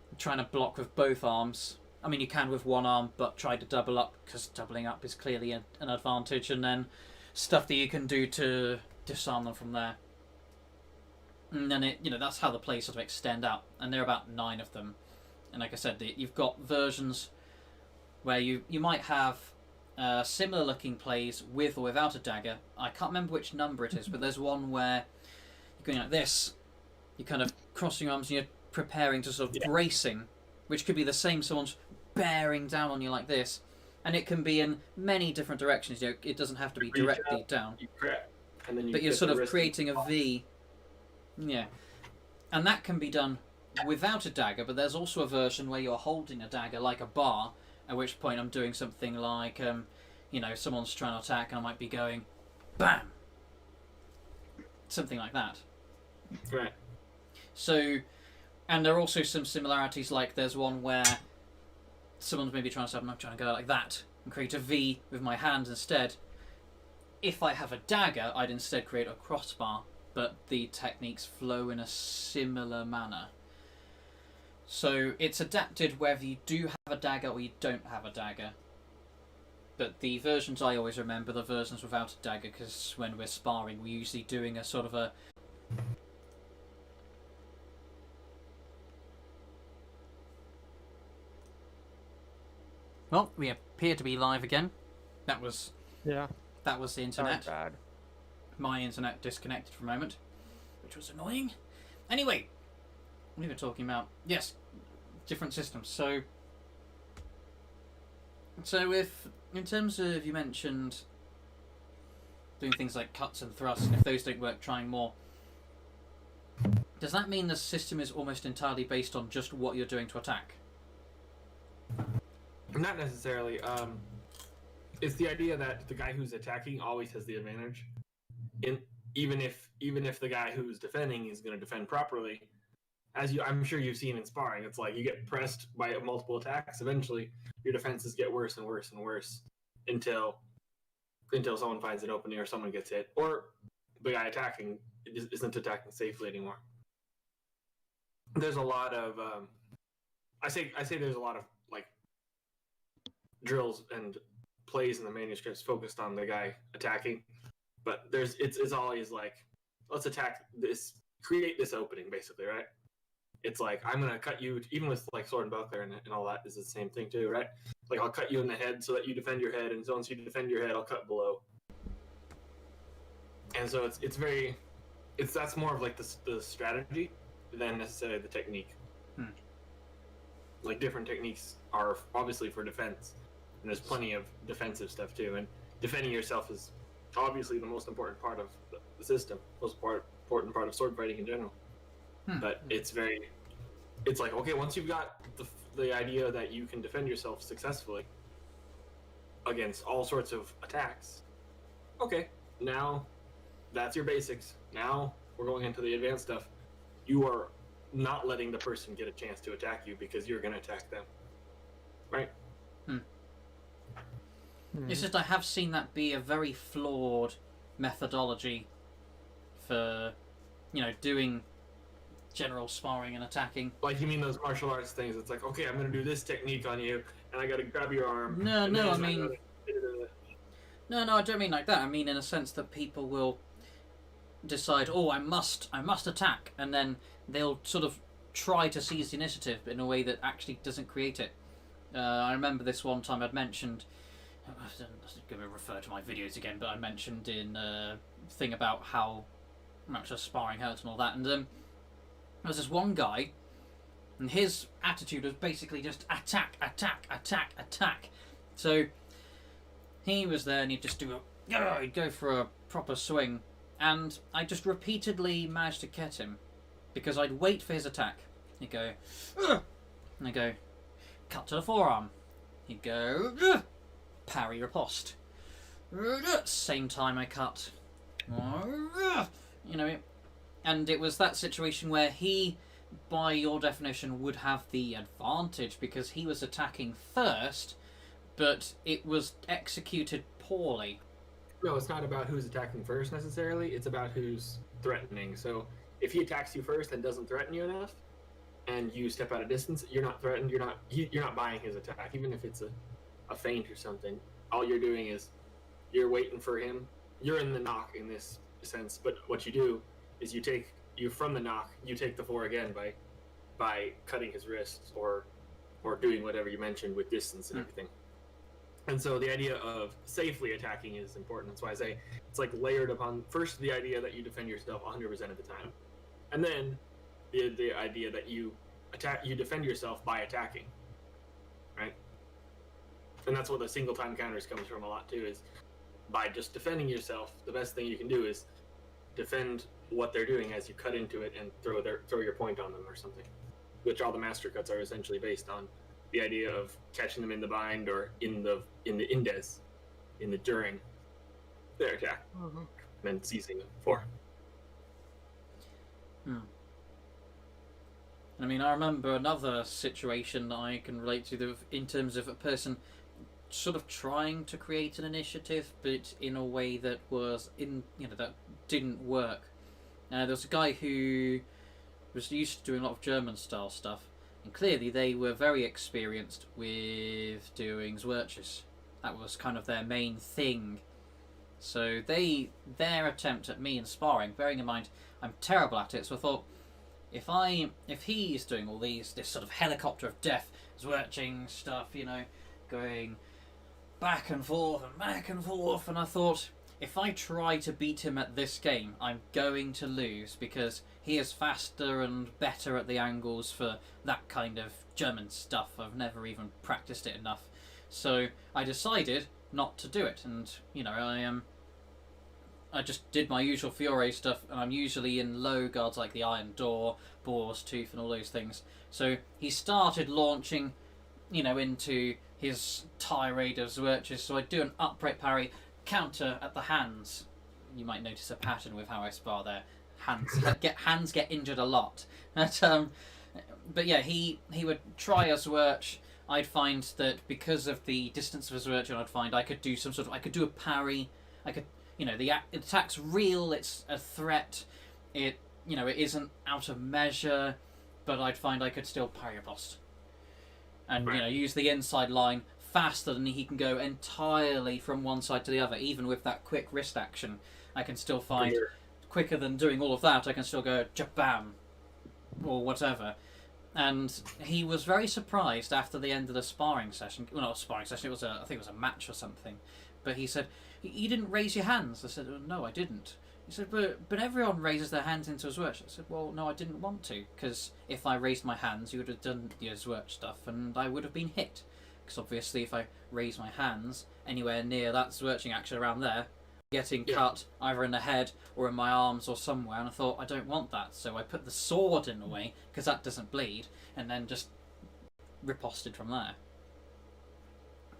I'm trying to block with both arms. I mean, you can with one arm, but try to double up, because doubling up is clearly an advantage, and then stuff that you can do to disarm them from there. And then that's how the plays sort of extend out, and there are about 9 of them. And like I said, you've got versions where you might have similar looking plays with or without a dagger. I can't remember which number it is, but there's one where you're going like this, you're kind of crossing your arms and you're preparing to sort of bracing, which could be the same, someone's bearing down on you like this, and it can be in many different directions. It doesn't have to be directly down, and then but you're sort of creating a V. Yeah, and that can be done without a dagger, but there's also a version where you're holding a dagger like a bar, at which point I'm doing something like, someone's trying to attack and I might be going, BAM! Something like that. Right. So, and there are also some similarities, like there's one where someone's maybe trying to say, I'm not trying to go like that, and create a V with my hand instead. If I have a dagger, I'd instead create a crossbar, but the techniques flow in a similar manner. So it's adapted whether you do have a dagger or you don't have a dagger. But the versions I always remember, the versions without a dagger, because when we're sparring, we're usually doing a sort of a... Well, we appear to be live again. That was the internet. Bad. My internet disconnected for a moment, which was annoying. Anyway, we were talking about, yes, different systems. So if, in terms of, you mentioned doing things like cuts and thrusts, and if those don't work, trying more. Does that mean the system is almost entirely based on just what you're doing to attack? Not necessarily. It's the idea that the guy who's attacking always has the advantage. Even if the guy who's defending is going to defend properly, I'm sure you've seen in sparring, it's like you get pressed by multiple attacks. Eventually, your defenses get worse and worse and worse until someone finds an opening or someone gets hit, or the guy attacking isn't attacking safely anymore. There's a lot of I say there's a lot of like drills and plays in the manuscripts focused on the guy attacking, but it's always like, let's attack this, create this opening, basically, right? It's like, I'm gonna cut you, even with like sword and buckler and all that is the same thing too, right? Like, I'll cut you in the head so that you defend your head, and so once you defend your head, I'll cut below. And so that's more of like the strategy than necessarily the technique. Like, different techniques are obviously for defense, and there's plenty of defensive stuff too, and defending yourself is obviously the most important part of the system, most important part of sword fighting in general. But it's like, okay, once you've got the idea that you can defend yourself successfully against all sorts of attacks, okay, now that's your basics. Now we're going into the advanced stuff. You are not letting the person get a chance to attack you because you're going to attack them, right? It's just I have seen that be a very flawed methodology for, doing general sparring and attacking. Like, you mean those martial arts things? It's like, okay, I'm going to do this technique on you, and I got to grab your arm. No, I mean... No, I don't mean like that. I mean in a sense that people will decide, oh, I must attack, and then they'll sort of try to seize the initiative in a way that actually doesn't create it. I remember this one time I'd mentioned, I'm going to refer to my videos again, but I mentioned in a thing about how much the sparring hurts and all that, and there was this one guy, and his attitude was basically just attack. So he was there, and he'd just he'd go for a proper swing, and I just repeatedly managed to get him, because I'd wait for his attack. He'd go, and I'd go, cut to the forearm. He'd go, parry riposte. Same time I cut. And it was that situation where he, by your definition, would have the advantage because he was attacking first, but it was executed poorly. No, it's not about who's attacking first necessarily. It's about who's threatening. So if he attacks you first and doesn't threaten you enough, and you step out of distance, you're not threatened. You're not buying his attack, even if it's a feint or something. All you're doing is you're waiting for him. You're in the knock in this sense, but what you do is you from the knock, you take the 4 again by cutting his wrists or doing whatever you mentioned with distance and everything. And so the idea of safely attacking is important. That's why I say it's like layered upon first the idea that you defend yourself 100% of the time, and then the idea that you defend yourself by attacking, right? And that's what the single time counters comes from a lot too, is by just defending yourself. The best thing you can do is defend what they're doing as you cut into it and throw your point on them or something. which all the master cuts are essentially based on. The idea of catching them in the bind or in the indes, in the during their attack, and then seizing them for. I mean, I remember another situation that I can relate to in terms of a person sort of trying to create an initiative, but in a way that was that didn't work. There was a guy who was used to doing a lot of German style stuff, and clearly they were very experienced with doing Zwirches. That was kind of their main thing. So their attempt at me in sparring, bearing in mind I'm terrible at it, so I thought, if he's doing all this sort of helicopter of death, Zwirching stuff, going back and forth, and I thought, if I try to beat him at this game, I'm going to lose, because he is faster and better at the angles for that kind of German stuff. I've never even practiced it enough. So I decided not to do it, and I just did my usual Fiore stuff, and I'm usually in low guards like the Iron Door, Boar's Tooth, and all those things. So he started launching, into his tirade of Zwirches, so I'd do an upright parry, counter at the hands. You might notice a pattern with how I spar there. Hands get injured a lot. But yeah, he would try a Zwirch. I'd find that because of the distance of a Zwirch, I'd find I could do I could do a parry. I could, the attack's real. It's a threat. It isn't out of measure, but I'd find I could still parry a boss. And use the inside line faster than he can go entirely from one side to the other. Even with that quick wrist action, I can still find quicker than doing all of that. I can still go jabam or whatever. And he was very surprised after the end of the sparring session. Well, not a sparring session. I think it was a match or something. But he said, "You didn't raise your hands." I said, "No, I didn't." He said, but everyone raises their hands into a Zwirch. I said, "Well, no, I didn't want to, because if I raised my hands, you would have done your Zwirch stuff, and I would have been hit. Because obviously, if I raise my hands anywhere near that Zwirching action around there, getting cut either in the head or in my arms or somewhere." And I thought, I don't want that, so I put the sword in the way, because that doesn't bleed, and then just riposted from there.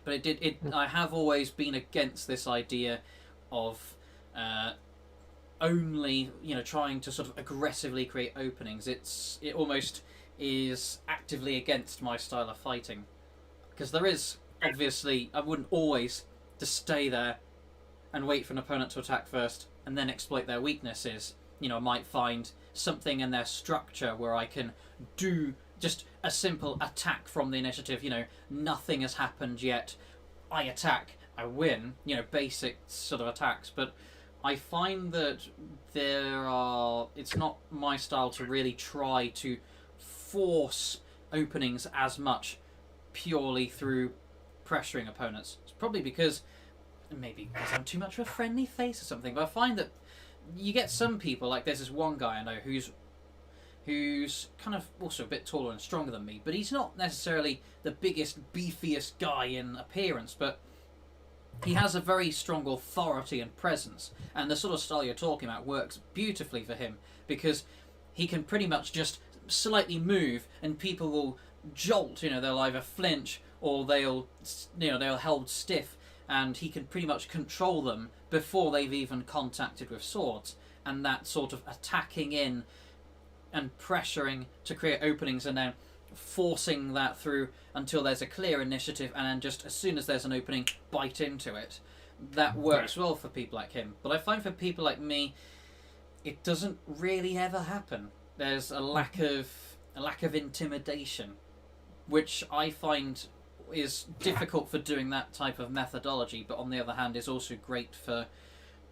But I have always been against this idea of only trying to sort of aggressively create openings. It almost is actively against my style of fighting, because there is obviously, I wouldn't always just stay there and wait for an opponent to attack first and then exploit their weaknesses. I might find something in their structure where I can do just a simple attack from the initiative. Nothing has happened yet, I attack, I win, basic sort of attacks. But I find that it's not my style to really try to force openings as much purely through pressuring opponents. It's probably maybe because I'm too much of a friendly face or something, but I find that you get some people, like there's this one guy I know who's kind of also a bit taller and stronger than me, but he's not necessarily the biggest, beefiest guy in appearance, but he has a very strong authority and presence, and the sort of style you're talking about works beautifully for him, because he can pretty much just slightly move and people will jolt. They'll either flinch or they'll hold stiff, and he can pretty much control them before they've even contacted with swords. And that sort of attacking in and pressuring to create openings, and then forcing that through until there's a clear initiative, and then just as soon as there's an opening, bite into it. That works well for people like him. But I find for people like me, it doesn't really ever happen. There's a lack of intimidation, which I find is difficult for doing that type of methodology, but on the other hand is also great for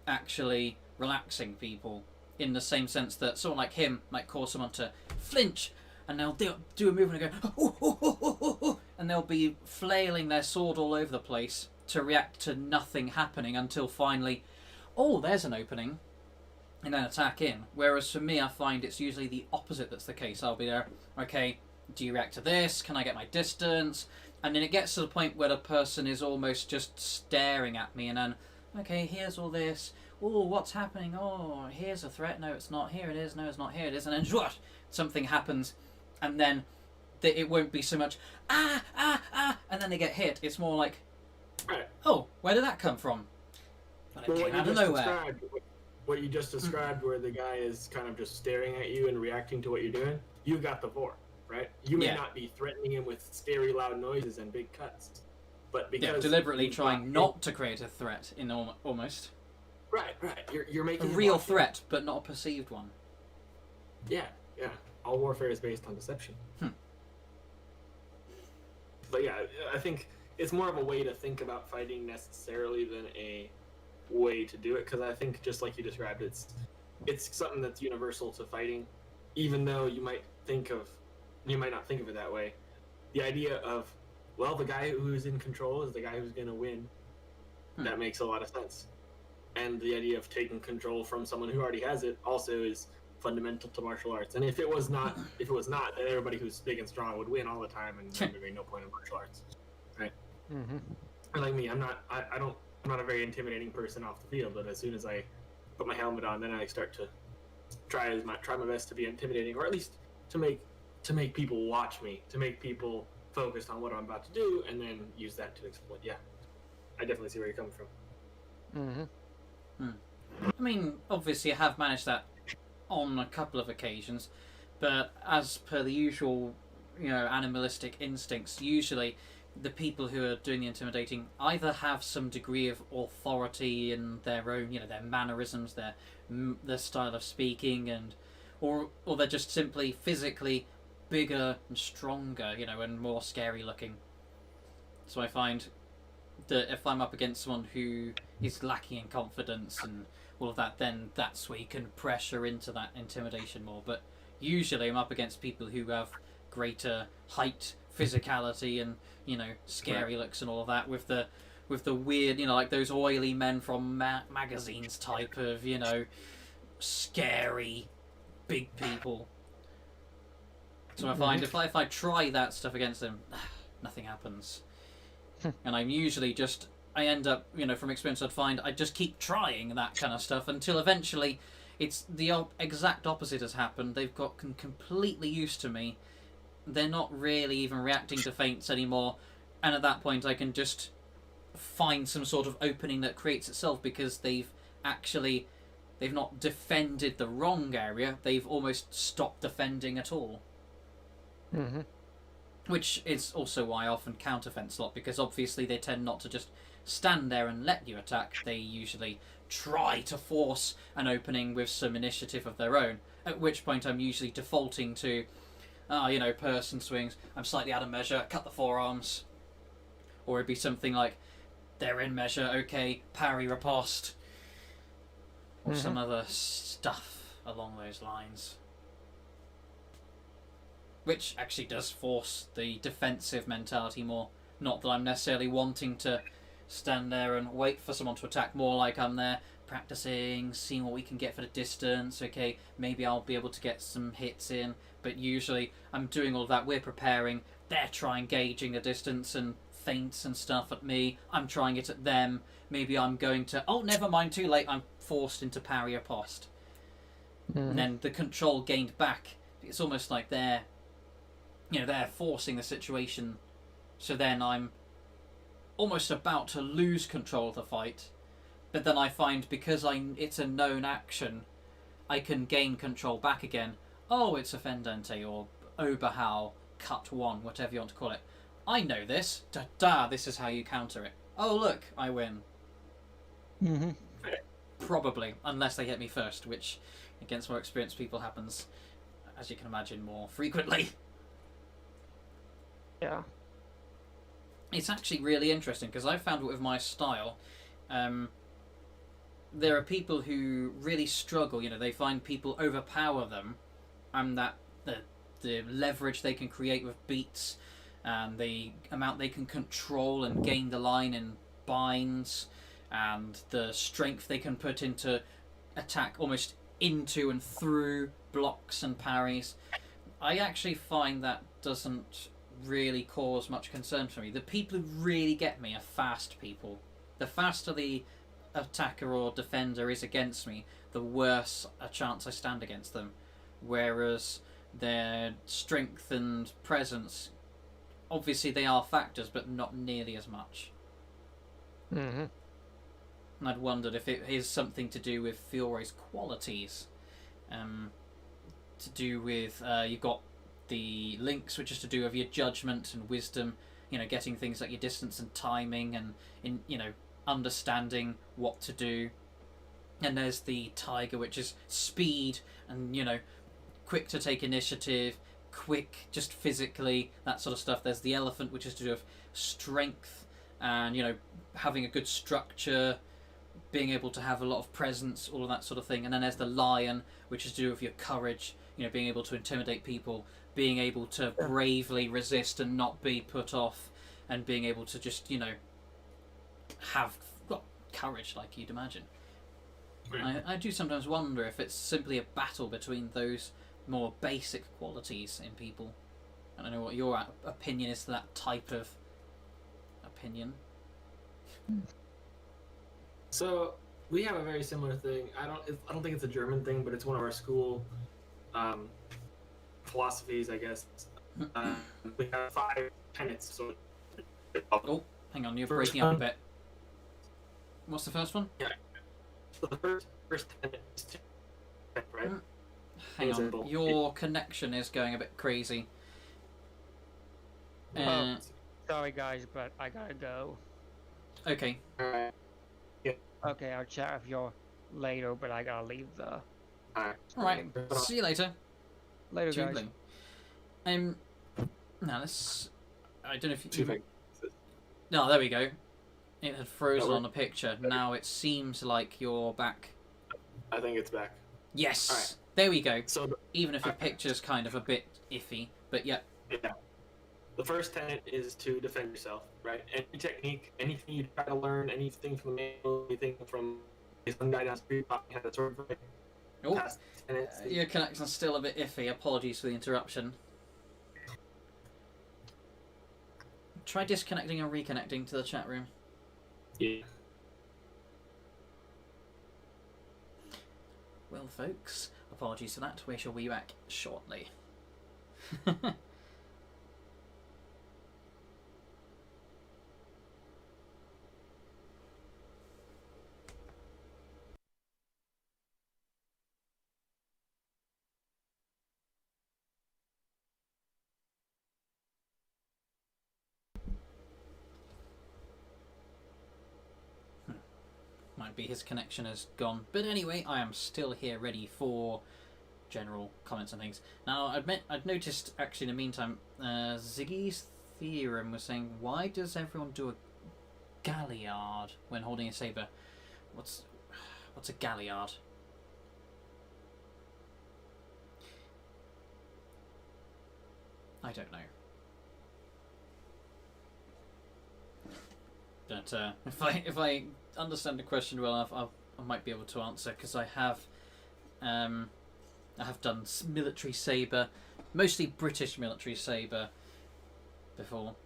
actually relaxing people, in the same sense that someone like him might cause someone to flinch, and they'll do a movement and go, "Oh, oh, oh, oh, oh, oh," and they'll be flailing their sword all over the place to react to nothing happening until finally, "Oh, there's an opening," and then attack in. Whereas for me, I find it's usually the opposite that's the case. I'll be there, "Okay, do you react to this? Can I get my distance?" And then it gets to the point where the person is almost just staring at me, and then, "Okay, here's all this. Oh, what's happening? Oh, here's a threat. No, it's not. Here it is. No, it's not. Here it is." And then something happens and then it won't be so much and then they get hit. It's more like, Right. oh, where did that come from? Well, it came out of nowhere. What you just described, where the guy is kind of just staring at you and reacting to what you're doing, you got the vor, right? You may not be threatening him with scary loud noises and big cuts, but because deliberately trying not to create a threat in almost. Right. You're making a real threat, but not a perceived one. Yeah. All warfare is based on deception. But yeah, I think it's more of a way to think about fighting necessarily than a way to do it, because I think, just like you described, it's something that's universal to fighting, even though you might not think of it that way. The idea of, well, the guy who's in control is the guy who's going to win, that makes a lot of sense. And the idea of taking control from someone who already has it also is fundamental to martial arts. And if it was not, then everybody who's big and strong would win all the time, and there'd be no point in martial arts, right? Mm-hmm. And like me, I'm not a very intimidating person off the field, but as soon as I put my helmet on, then I start to try my best to be intimidating, or at least to make people watch me, to make people focused on what I'm about to do, and then use that to exploit. Yeah, I definitely see where you're coming from. Mm-hmm. I mean, obviously, I have managed that on a couple of occasions, but as per the usual, animalistic instincts, usually the people who are doing the intimidating either have some degree of authority in their own, their mannerisms, their style of speaking, or they're just simply physically bigger and stronger, and more scary looking. So I find that if I'm up against someone who is lacking in confidence and all of that, then that's where you can pressure into that intimidation more. But usually I'm up against people who have greater height, physicality, and scary looks and all of that, with the weird, like those oily men from magazines type of, scary big people. So I find if I try that stuff against them, nothing happens. And I'm usually I end up, from experience, I'd find I just keep trying that kind of stuff until eventually it's the exact opposite has happened. They've gotten completely used to me. They're not really even reacting to feints anymore. And at that point I can just find some sort of opening that creates itself, because they've not defended the wrong area. They've almost stopped defending at all. Mm-hmm. Which is also why I often counter-fence a lot, because obviously they tend not to just stand there and let you attack. They usually try to force an opening with some initiative of their own, at which point I'm usually defaulting to, person swings, I'm slightly out of measure, cut the forearms. Or it'd be something like, they're in measure, okay, parry riposte. Or some other stuff along those lines. Which actually does force the defensive mentality more. Not that I'm necessarily wanting to stand there and wait for someone to attack, more like I'm there practicing, seeing what we can get for the distance. Okay, maybe I'll be able to get some hits in, but usually I'm doing all that. We're preparing, they're trying gauging the distance and feints and stuff at me. I'm trying it at them. Maybe I'm going to, oh, never mind, too late. I'm forced into parry riposte. And then the control gained back. It's almost like they're forcing the situation, so then I'm almost about to lose control of the fight, but then I find, because it's a known action, I can gain control back again. Oh, it's a Fendente or Oberhau, cut one, whatever you want to call it. I know this. This is how you counter it. Oh, look, I win. Mm-hmm. Probably, unless they hit me first, which, against more experienced people, happens, as you can imagine, more frequently. Yeah. It's actually really interesting, because I've found with my style, there are people who really struggle. They find people overpower them, and that the leverage they can create with beats, and the amount they can control and gain the line in binds, and the strength they can put into attack almost into and through blocks and parries. I actually find that doesn't really cause much concern for me. The people who really get me are fast people. The faster the attacker or defender is against me, the worse a chance I stand against them. Whereas their strength and presence, obviously they are factors, but not nearly as much. Mm-hmm. And I'd wondered if it is something to do with Fiore's qualities. To do with, you've got the links, which is to do with your judgment and wisdom, getting things like your distance and timing and, understanding what to do. And there's the tiger, which is speed and, quick to take initiative, quick just physically, that sort of stuff. There's the elephant, which is to do with strength and, having a good structure, being able to have a lot of presence, all of that sort of thing. And then there's the lion, which is to do with your courage, being able to intimidate people, being able to bravely resist and not be put off, and being able to just, have courage like you'd imagine. I do sometimes wonder if it's simply a battle between those more basic qualities in people. I don't know what your opinion is to that type of opinion. So we have a very similar thing. I don't think it's a German thing, but it's one of our school philosophies, I guess. We have 5 tenets. So oh, hang on, you're breaking up a bit. What's the first one? Yeah. So the first tenet is to, right? Hang on, your connection is going a bit crazy. Sorry guys, but I gotta go. Okay. Alright. Okay, I'll chat with you later, but I gotta leave the... Alright, see you later. Later, guys. Now let's... I don't know if you... Two things. No, there we go. It had frozen on the picture. Now it seems like you're back. I think it's back. Yes! Alright. There we go. So even if your picture's kind of a bit iffy, but yeah. Yeah. The first tenet is to defend yourself, right? Any technique, anything you try to learn, anything from the manual, anything from some guy down the street had a sword fight. Oh, your connection's still a bit iffy. Apologies for the interruption. Try disconnecting and reconnecting to the chat room. Yeah. Well, folks, apologies for that. We shall be back shortly. Might be his connection has gone. But anyway, I am still here ready for general comments and things. Now, I'd noticed, actually, in the meantime, Ziggy's theorem was saying, why does everyone do a galliard when holding a saber? What's a galliard? I don't know. But if I understand the question well enough, I might be able to answer, because I have done military saber, mostly British military saber, before.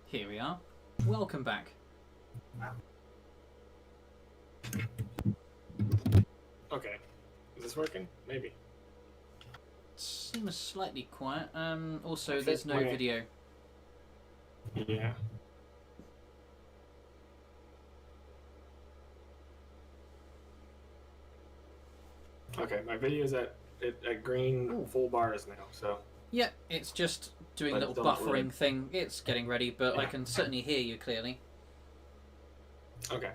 Here we are. Welcome back. Okay. Is this working? Maybe. Seems slightly quiet. Also, there's no video. Yeah. Okay, my video's at green full bars now, so. Yep, it's just doing a But little don't buffering worry. thing. It's getting ready, but I Yeah. can certainly hear you clearly. Okay.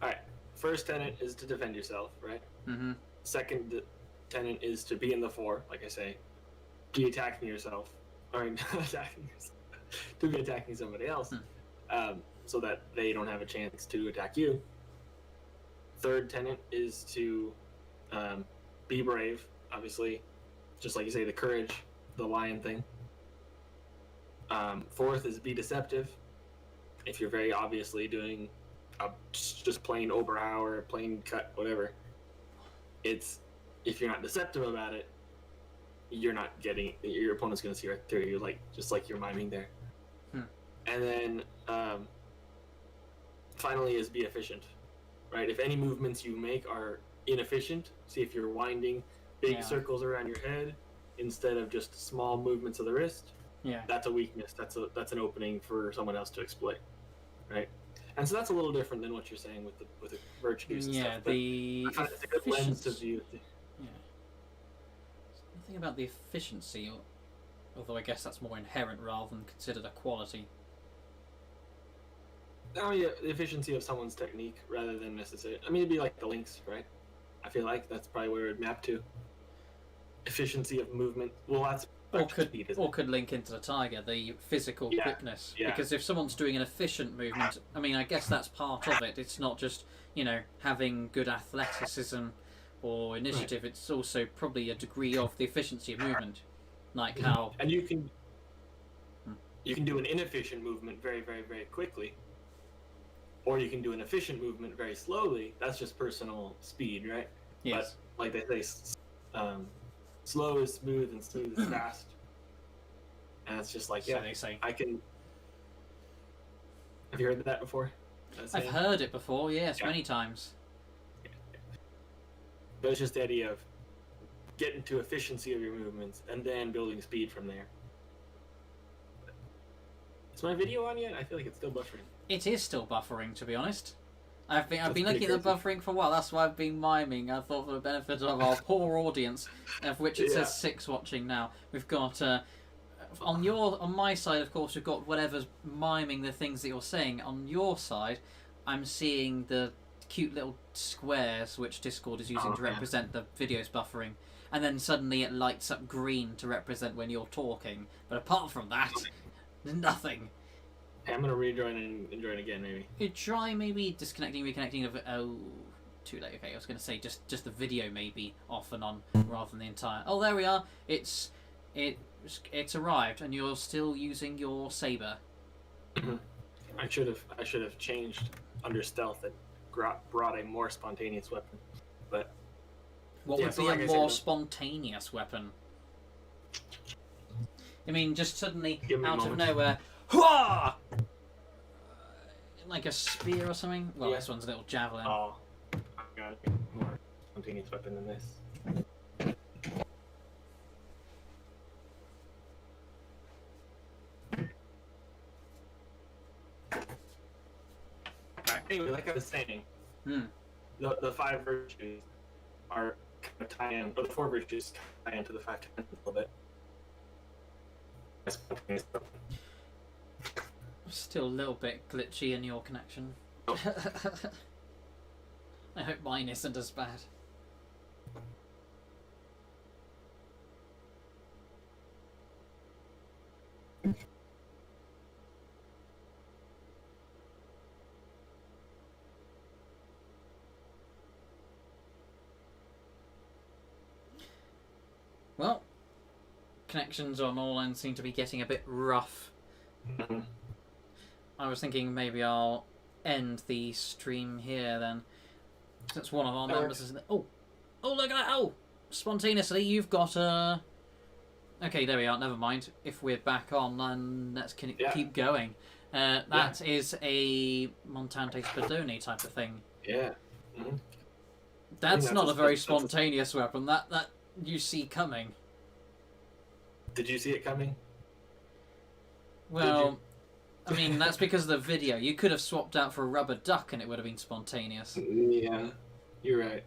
Alright. First tenet is to defend yourself, right? Mm-hmm. Second tenet is to be in the fore, like I say. Be attacking yourself. Or attacking yourself. To be attacking somebody else. So that they don't have a chance to attack you. Third tenet is to be brave, obviously. Just like you say, the courage, the lion thing. Fourth is be deceptive. If you're very obviously doing just plain Oberhauer, plain cut, whatever. If you're not deceptive about it, you're not getting, your opponent's going to see right through you, just like you're miming there. And then finally is be efficient, right? If any movements you make are inefficient, see if you're winding big circles around your head instead of just small movements of the wrist, that's a weakness. That's an opening for someone else to exploit, right? And so that's a little different than what you're saying with the virtues and stuff. But the I find it's a good lens to view. Nothing about the efficiency, although I guess that's more inherent rather than considered a quality. Oh yeah, the efficiency of someone's technique rather than necessary. I mean, it'd be like the links, right? I feel like that's probably where it'd map to. Efficiency of movement. Well, that's could link into the tiger, the physical quickness. Yeah. Because if someone's doing an efficient movement, I mean, I guess that's part of it. It's not just, you know, having good athleticism or initiative. Right. It's also probably a degree of the efficiency of movement, like how. And you can do an inefficient movement very, very, very quickly, or you can do an efficient movement very slowly. That's just personal speed, right? Yes. But like they say, slow is smooth and smooth is fast. And it's just like, so they say. I can. Have you heard that before? I've heard it before, yes, many times. But it's just the idea of getting to efficiency of your movements and then building speed from there. Is my video on yet? I feel like it's still buffering. It is still buffering, to be honest. I've been looking at the buffering for a while. That's why I've been miming. I thought for the benefit of our poor audience, of which it says 6 watching now. We've got on my side, of course, we've got whatever's miming the things that you're saying. On your side, I'm seeing the cute little squares which Discord is using to represent the videos buffering, and then suddenly it lights up green to represent when you're talking. But apart from that, nothing. Hey, I'm gonna rejoin and join again, maybe. You try maybe disconnecting, reconnecting. Too late. Okay, I was gonna say just the video maybe off and on rather than the entire. Oh, there we are. It's arrived, and you're still using your Saber. I should have changed under stealth and brought a more spontaneous weapon, but what would be a more spontaneous weapon? I mean, just suddenly out of nowhere, hurrah! Like a spear or something. Well, this one's a little javelin. Oh, I got a more spontaneous weapon than this. Anyway, like I was saying, the 5 virtues are kind of tie in, or the 4 virtues tie into the 5 tenets a little bit. Still a little bit glitchy in your connection. Oh. I hope mine isn't as bad. Well, connections on all ends seem to be getting a bit rough. I was thinking maybe I'll end the stream here then. Since one of our members is... Oh, look at that! Oh! Spontaneously, you've got a... Okay, there we are. Never mind. If we're back on, then let's keep going. That is a Montante Spadoni type of thing. Yeah. That's not a very spontaneous weapon. That you see coming. Did you see it coming? Well, I mean, that's because of the video. You could have swapped out for a rubber duck and it would have been spontaneous. Yeah, you're right.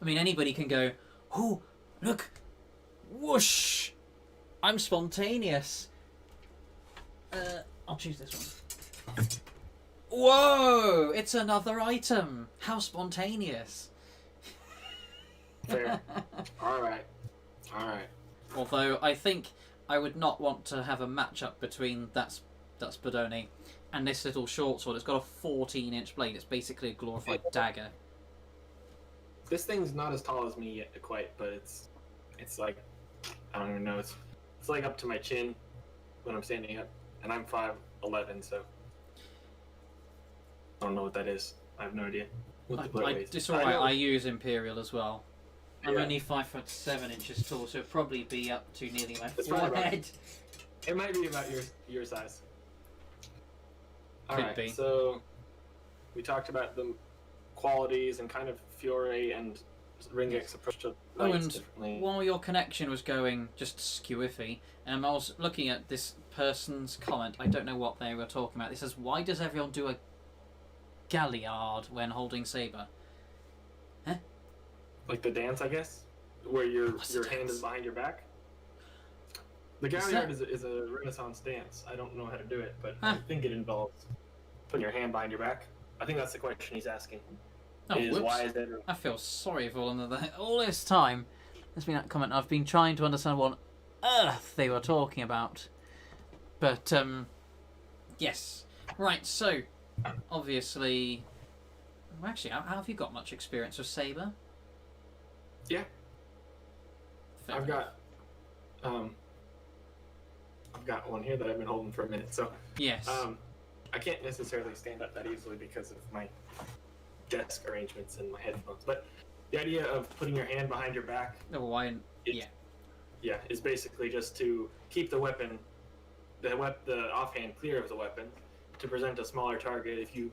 I mean, anybody can go, oh, look, whoosh, I'm spontaneous. I'll choose this one. Whoa, it's another item. How spontaneous. Fair. All right. Although I think I would not want to have a matchup between that Spadoni and this little short sword. It's got a 14-inch blade. It's basically a glorified dagger. This thing's not as tall as me yet, quite, but it's like, I don't even know. It's like up to my chin when I'm standing up, and I'm 5'11", so I don't know what that is. I have no idea. It's alright. I use Imperial as well. I'm Yeah. only 5'7" tall, so it'd probably be up to nearly my It's probably about- forehead. It might be about your size. Could Alright, be. so we talked about the qualities and kind of Fiore and Ringek's approach to Oh, lights and differently. while your connection was going just skew-iffy, I was looking at this person's comment. I don't know what they were talking about. It says, "Why does everyone do a galliard when holding Saber?" Like the dance, I guess, where your What's the hand dance? is behind your back. The Galliard is a Renaissance dance. I don't know how to do it, but I think it involves putting your hand behind your back. I think that's the question he's asking. Oh, whoops. Why is it? I feel sorry for all this time. There's been that comment. I've been trying to understand what on earth they were talking about. But, yes. Right, so, obviously... Well, actually, have you got much experience with Saber? Yeah. Fair I've enough. got one here that I've been holding for a minute, so Yes. I can't necessarily stand up that easily because of my desk arrangements and my headphones. But the idea of putting your hand behind your back, Oh, why? Yeah. is basically just to keep the weapon, the offhand clear of the weapon, to present a smaller target. If you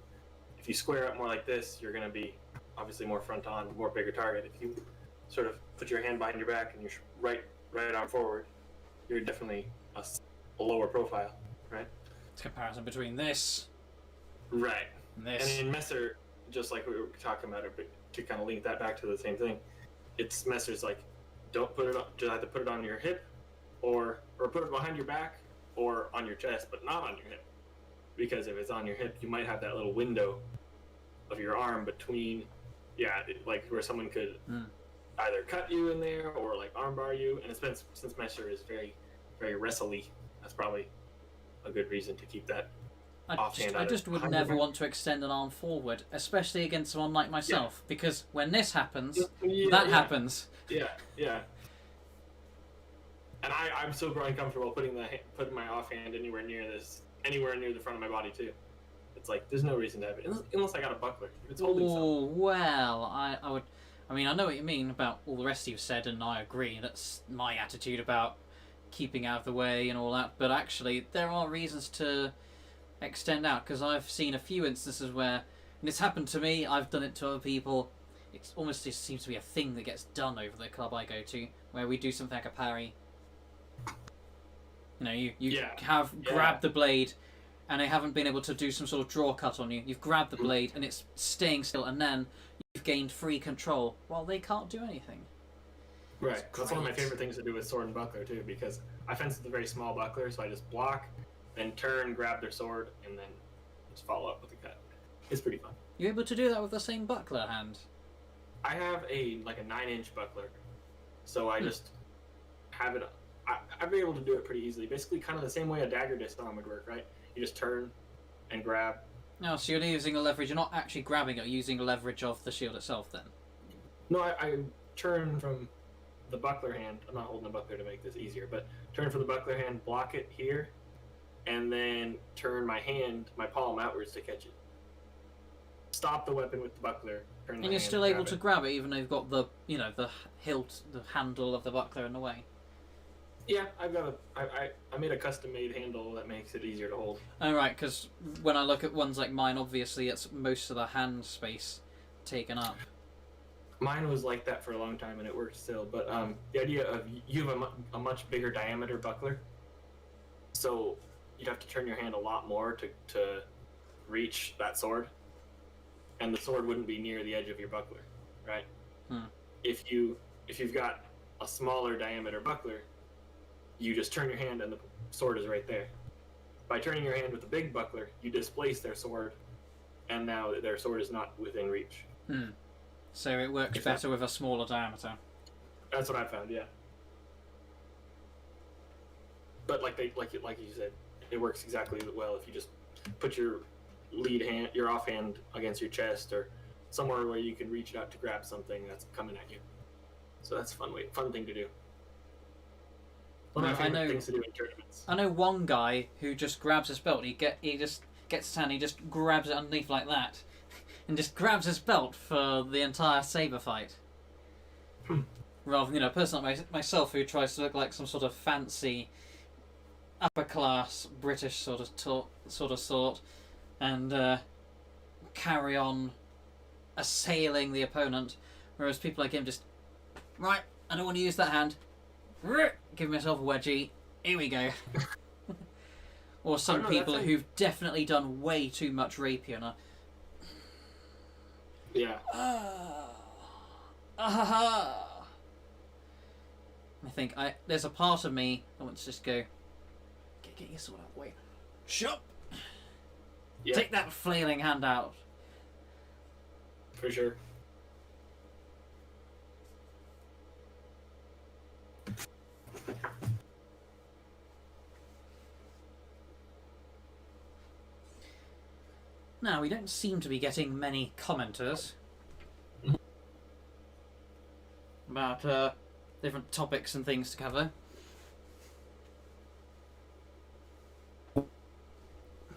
square up more like this, you're going to be obviously more front on, more bigger target. If you sort of put your hand behind your back and you're right arm forward, you're definitely a lower profile, right? It's comparison between this Right. and this. And in Messer, just like we were talking about, but to kind of link that back to the same thing, it's Messer's like, don't put it on, just have to put it on your hip, or put it behind your back, or on your chest, but not on your hip, because if it's on your hip, you might have that little window of your arm between, like where someone could either cut you in there or like armbar you, and it's been since Messer is very, very wrestly. That's probably a good reason to keep that. I just would never want to extend an arm forward, especially against someone like myself, because when this happens, that happens. Yeah. And I'm so uncomfortable putting my offhand anywhere near the front of my body too. It's like there's no reason to have it unless I got a buckler. If it's holding something. Oh, well, I would. I mean, I know what you mean about all the rest you've said, and I agree. That's my attitude about keeping out of the way and all that. But actually, there are reasons to extend out, because I've seen a few instances where, and it's happened to me, I've done it to other people. It almost just seems to be a thing that gets done over the club I go to, where we do something like a parry. You know, you have grabbed the blade, and they haven't been able to do some sort of draw cut on you. You've grabbed the blade, and it's staying still, and then you've gained free control while they can't do anything. Right. That's one of my favorite things to do with sword and buckler too, because I fence with a very small buckler, so I just block, then turn, grab their sword, and then just follow up with a cut. It's pretty fun. You're able to do that with the same buckler hand? I have a 9-inch buckler, so I just have it. I'd be able to do it pretty easily. Basically, kind of the same way a dagger disarm would work, right? You just turn and grab. No, so you're using a leverage. You're not actually grabbing it. You're using a leverage of the shield itself, then. No, I turn from the buckler hand. I'm not holding the buckler to make this easier, but turn from the buckler hand, block it here, and then turn my palm outwards to catch it. Stop the weapon with the buckler. Turn And you're still able to grab it, even though you've got the hilt, the handle of the buckler in the way. Yeah, I made a custom-made handle that makes it easier to hold. Oh, right, because when I look at ones like mine, obviously it's most of the hand space taken up. Mine was like that for a long time, and it worked still. But the idea of you have a much bigger diameter buckler, so you'd have to turn your hand a lot more to reach that sword, and the sword wouldn't be near the edge of your buckler, right? If you've got a smaller diameter buckler, you just turn your hand and the sword is right there. By turning your hand with a big buckler, you displace their sword, and now their sword is not within reach. So it works better with a smaller diameter. That's what I found, yeah. But like you said, it works exactly well if you just put your your offhand against your chest or somewhere where you can reach out to grab something that's coming at you. So that's a fun thing to do. One of my favorite things to do in tournaments. I know one guy who just grabs his belt. He just gets his hand, he just grabs it underneath like that, and just grabs his belt for the entire Saber fight. Rather than, a person like myself who tries to look like some sort of fancy, upper class British sort, and carry on assailing the opponent, whereas people like him just, right, I don't want to use that hand. Give myself a wedgie. Here we go. Or some people who've definitely done way too much rapier. And yeah. I think there's a part of me that wants to just go, get your sword out of the way. Shut. Yeah. Take that flailing hand out. For sure. Now, we don't seem to be getting many commenters about different topics and things to cover. I've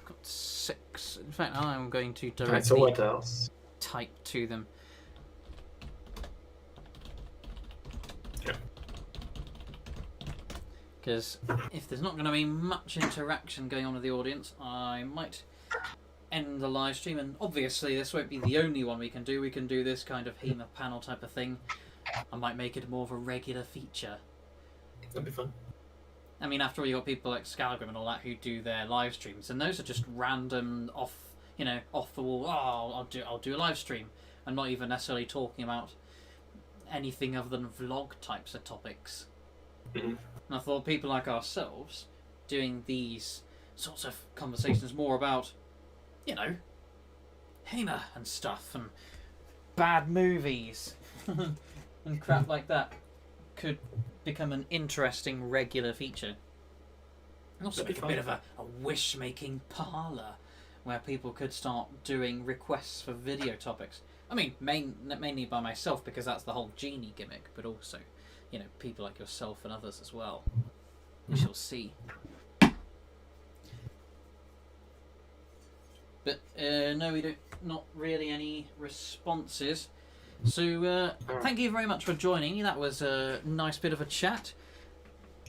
got 6. In fact, I'm going to directly so what else? Type to them. Because if there's not going to be much interaction going on with the audience, I might end the live stream. And obviously this won't be the only one we can do. We can do this kind of HEMA panel type of thing. I might make it more of a regular feature. That'd be fun. I mean, after all, you've got people like Scalgrim and all that who do their live streams, and those are just random off the wall. Oh, I'll do a live stream. I'm not even necessarily talking about anything other than vlog types of topics. Mm-hmm. And I thought people like ourselves doing these sorts of conversations more about, HEMA and stuff and bad movies and crap like that could become an interesting regular feature. And also make a bit of a wish-making parlour where people could start doing requests for video topics. I mean, mainly by myself because that's the whole Genie gimmick, but also, people like yourself and others as well. We shall see. But no, we don't. Not really any responses. So thank you very much for joining. That was a nice bit of a chat.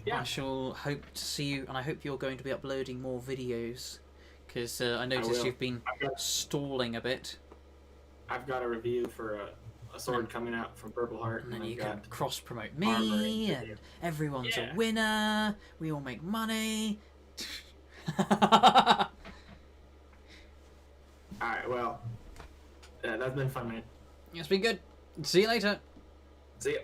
Yeah. I shall hope to see you, and I hope you're going to be uploading more videos because I noticed you've been stalling a bit. I've got a review for a sword coming out from Purple Heart, and then you can cross-promote me, and everyone's a winner. We all make money. Alright, well, that's been fun, man. It's been good. See you later. See ya.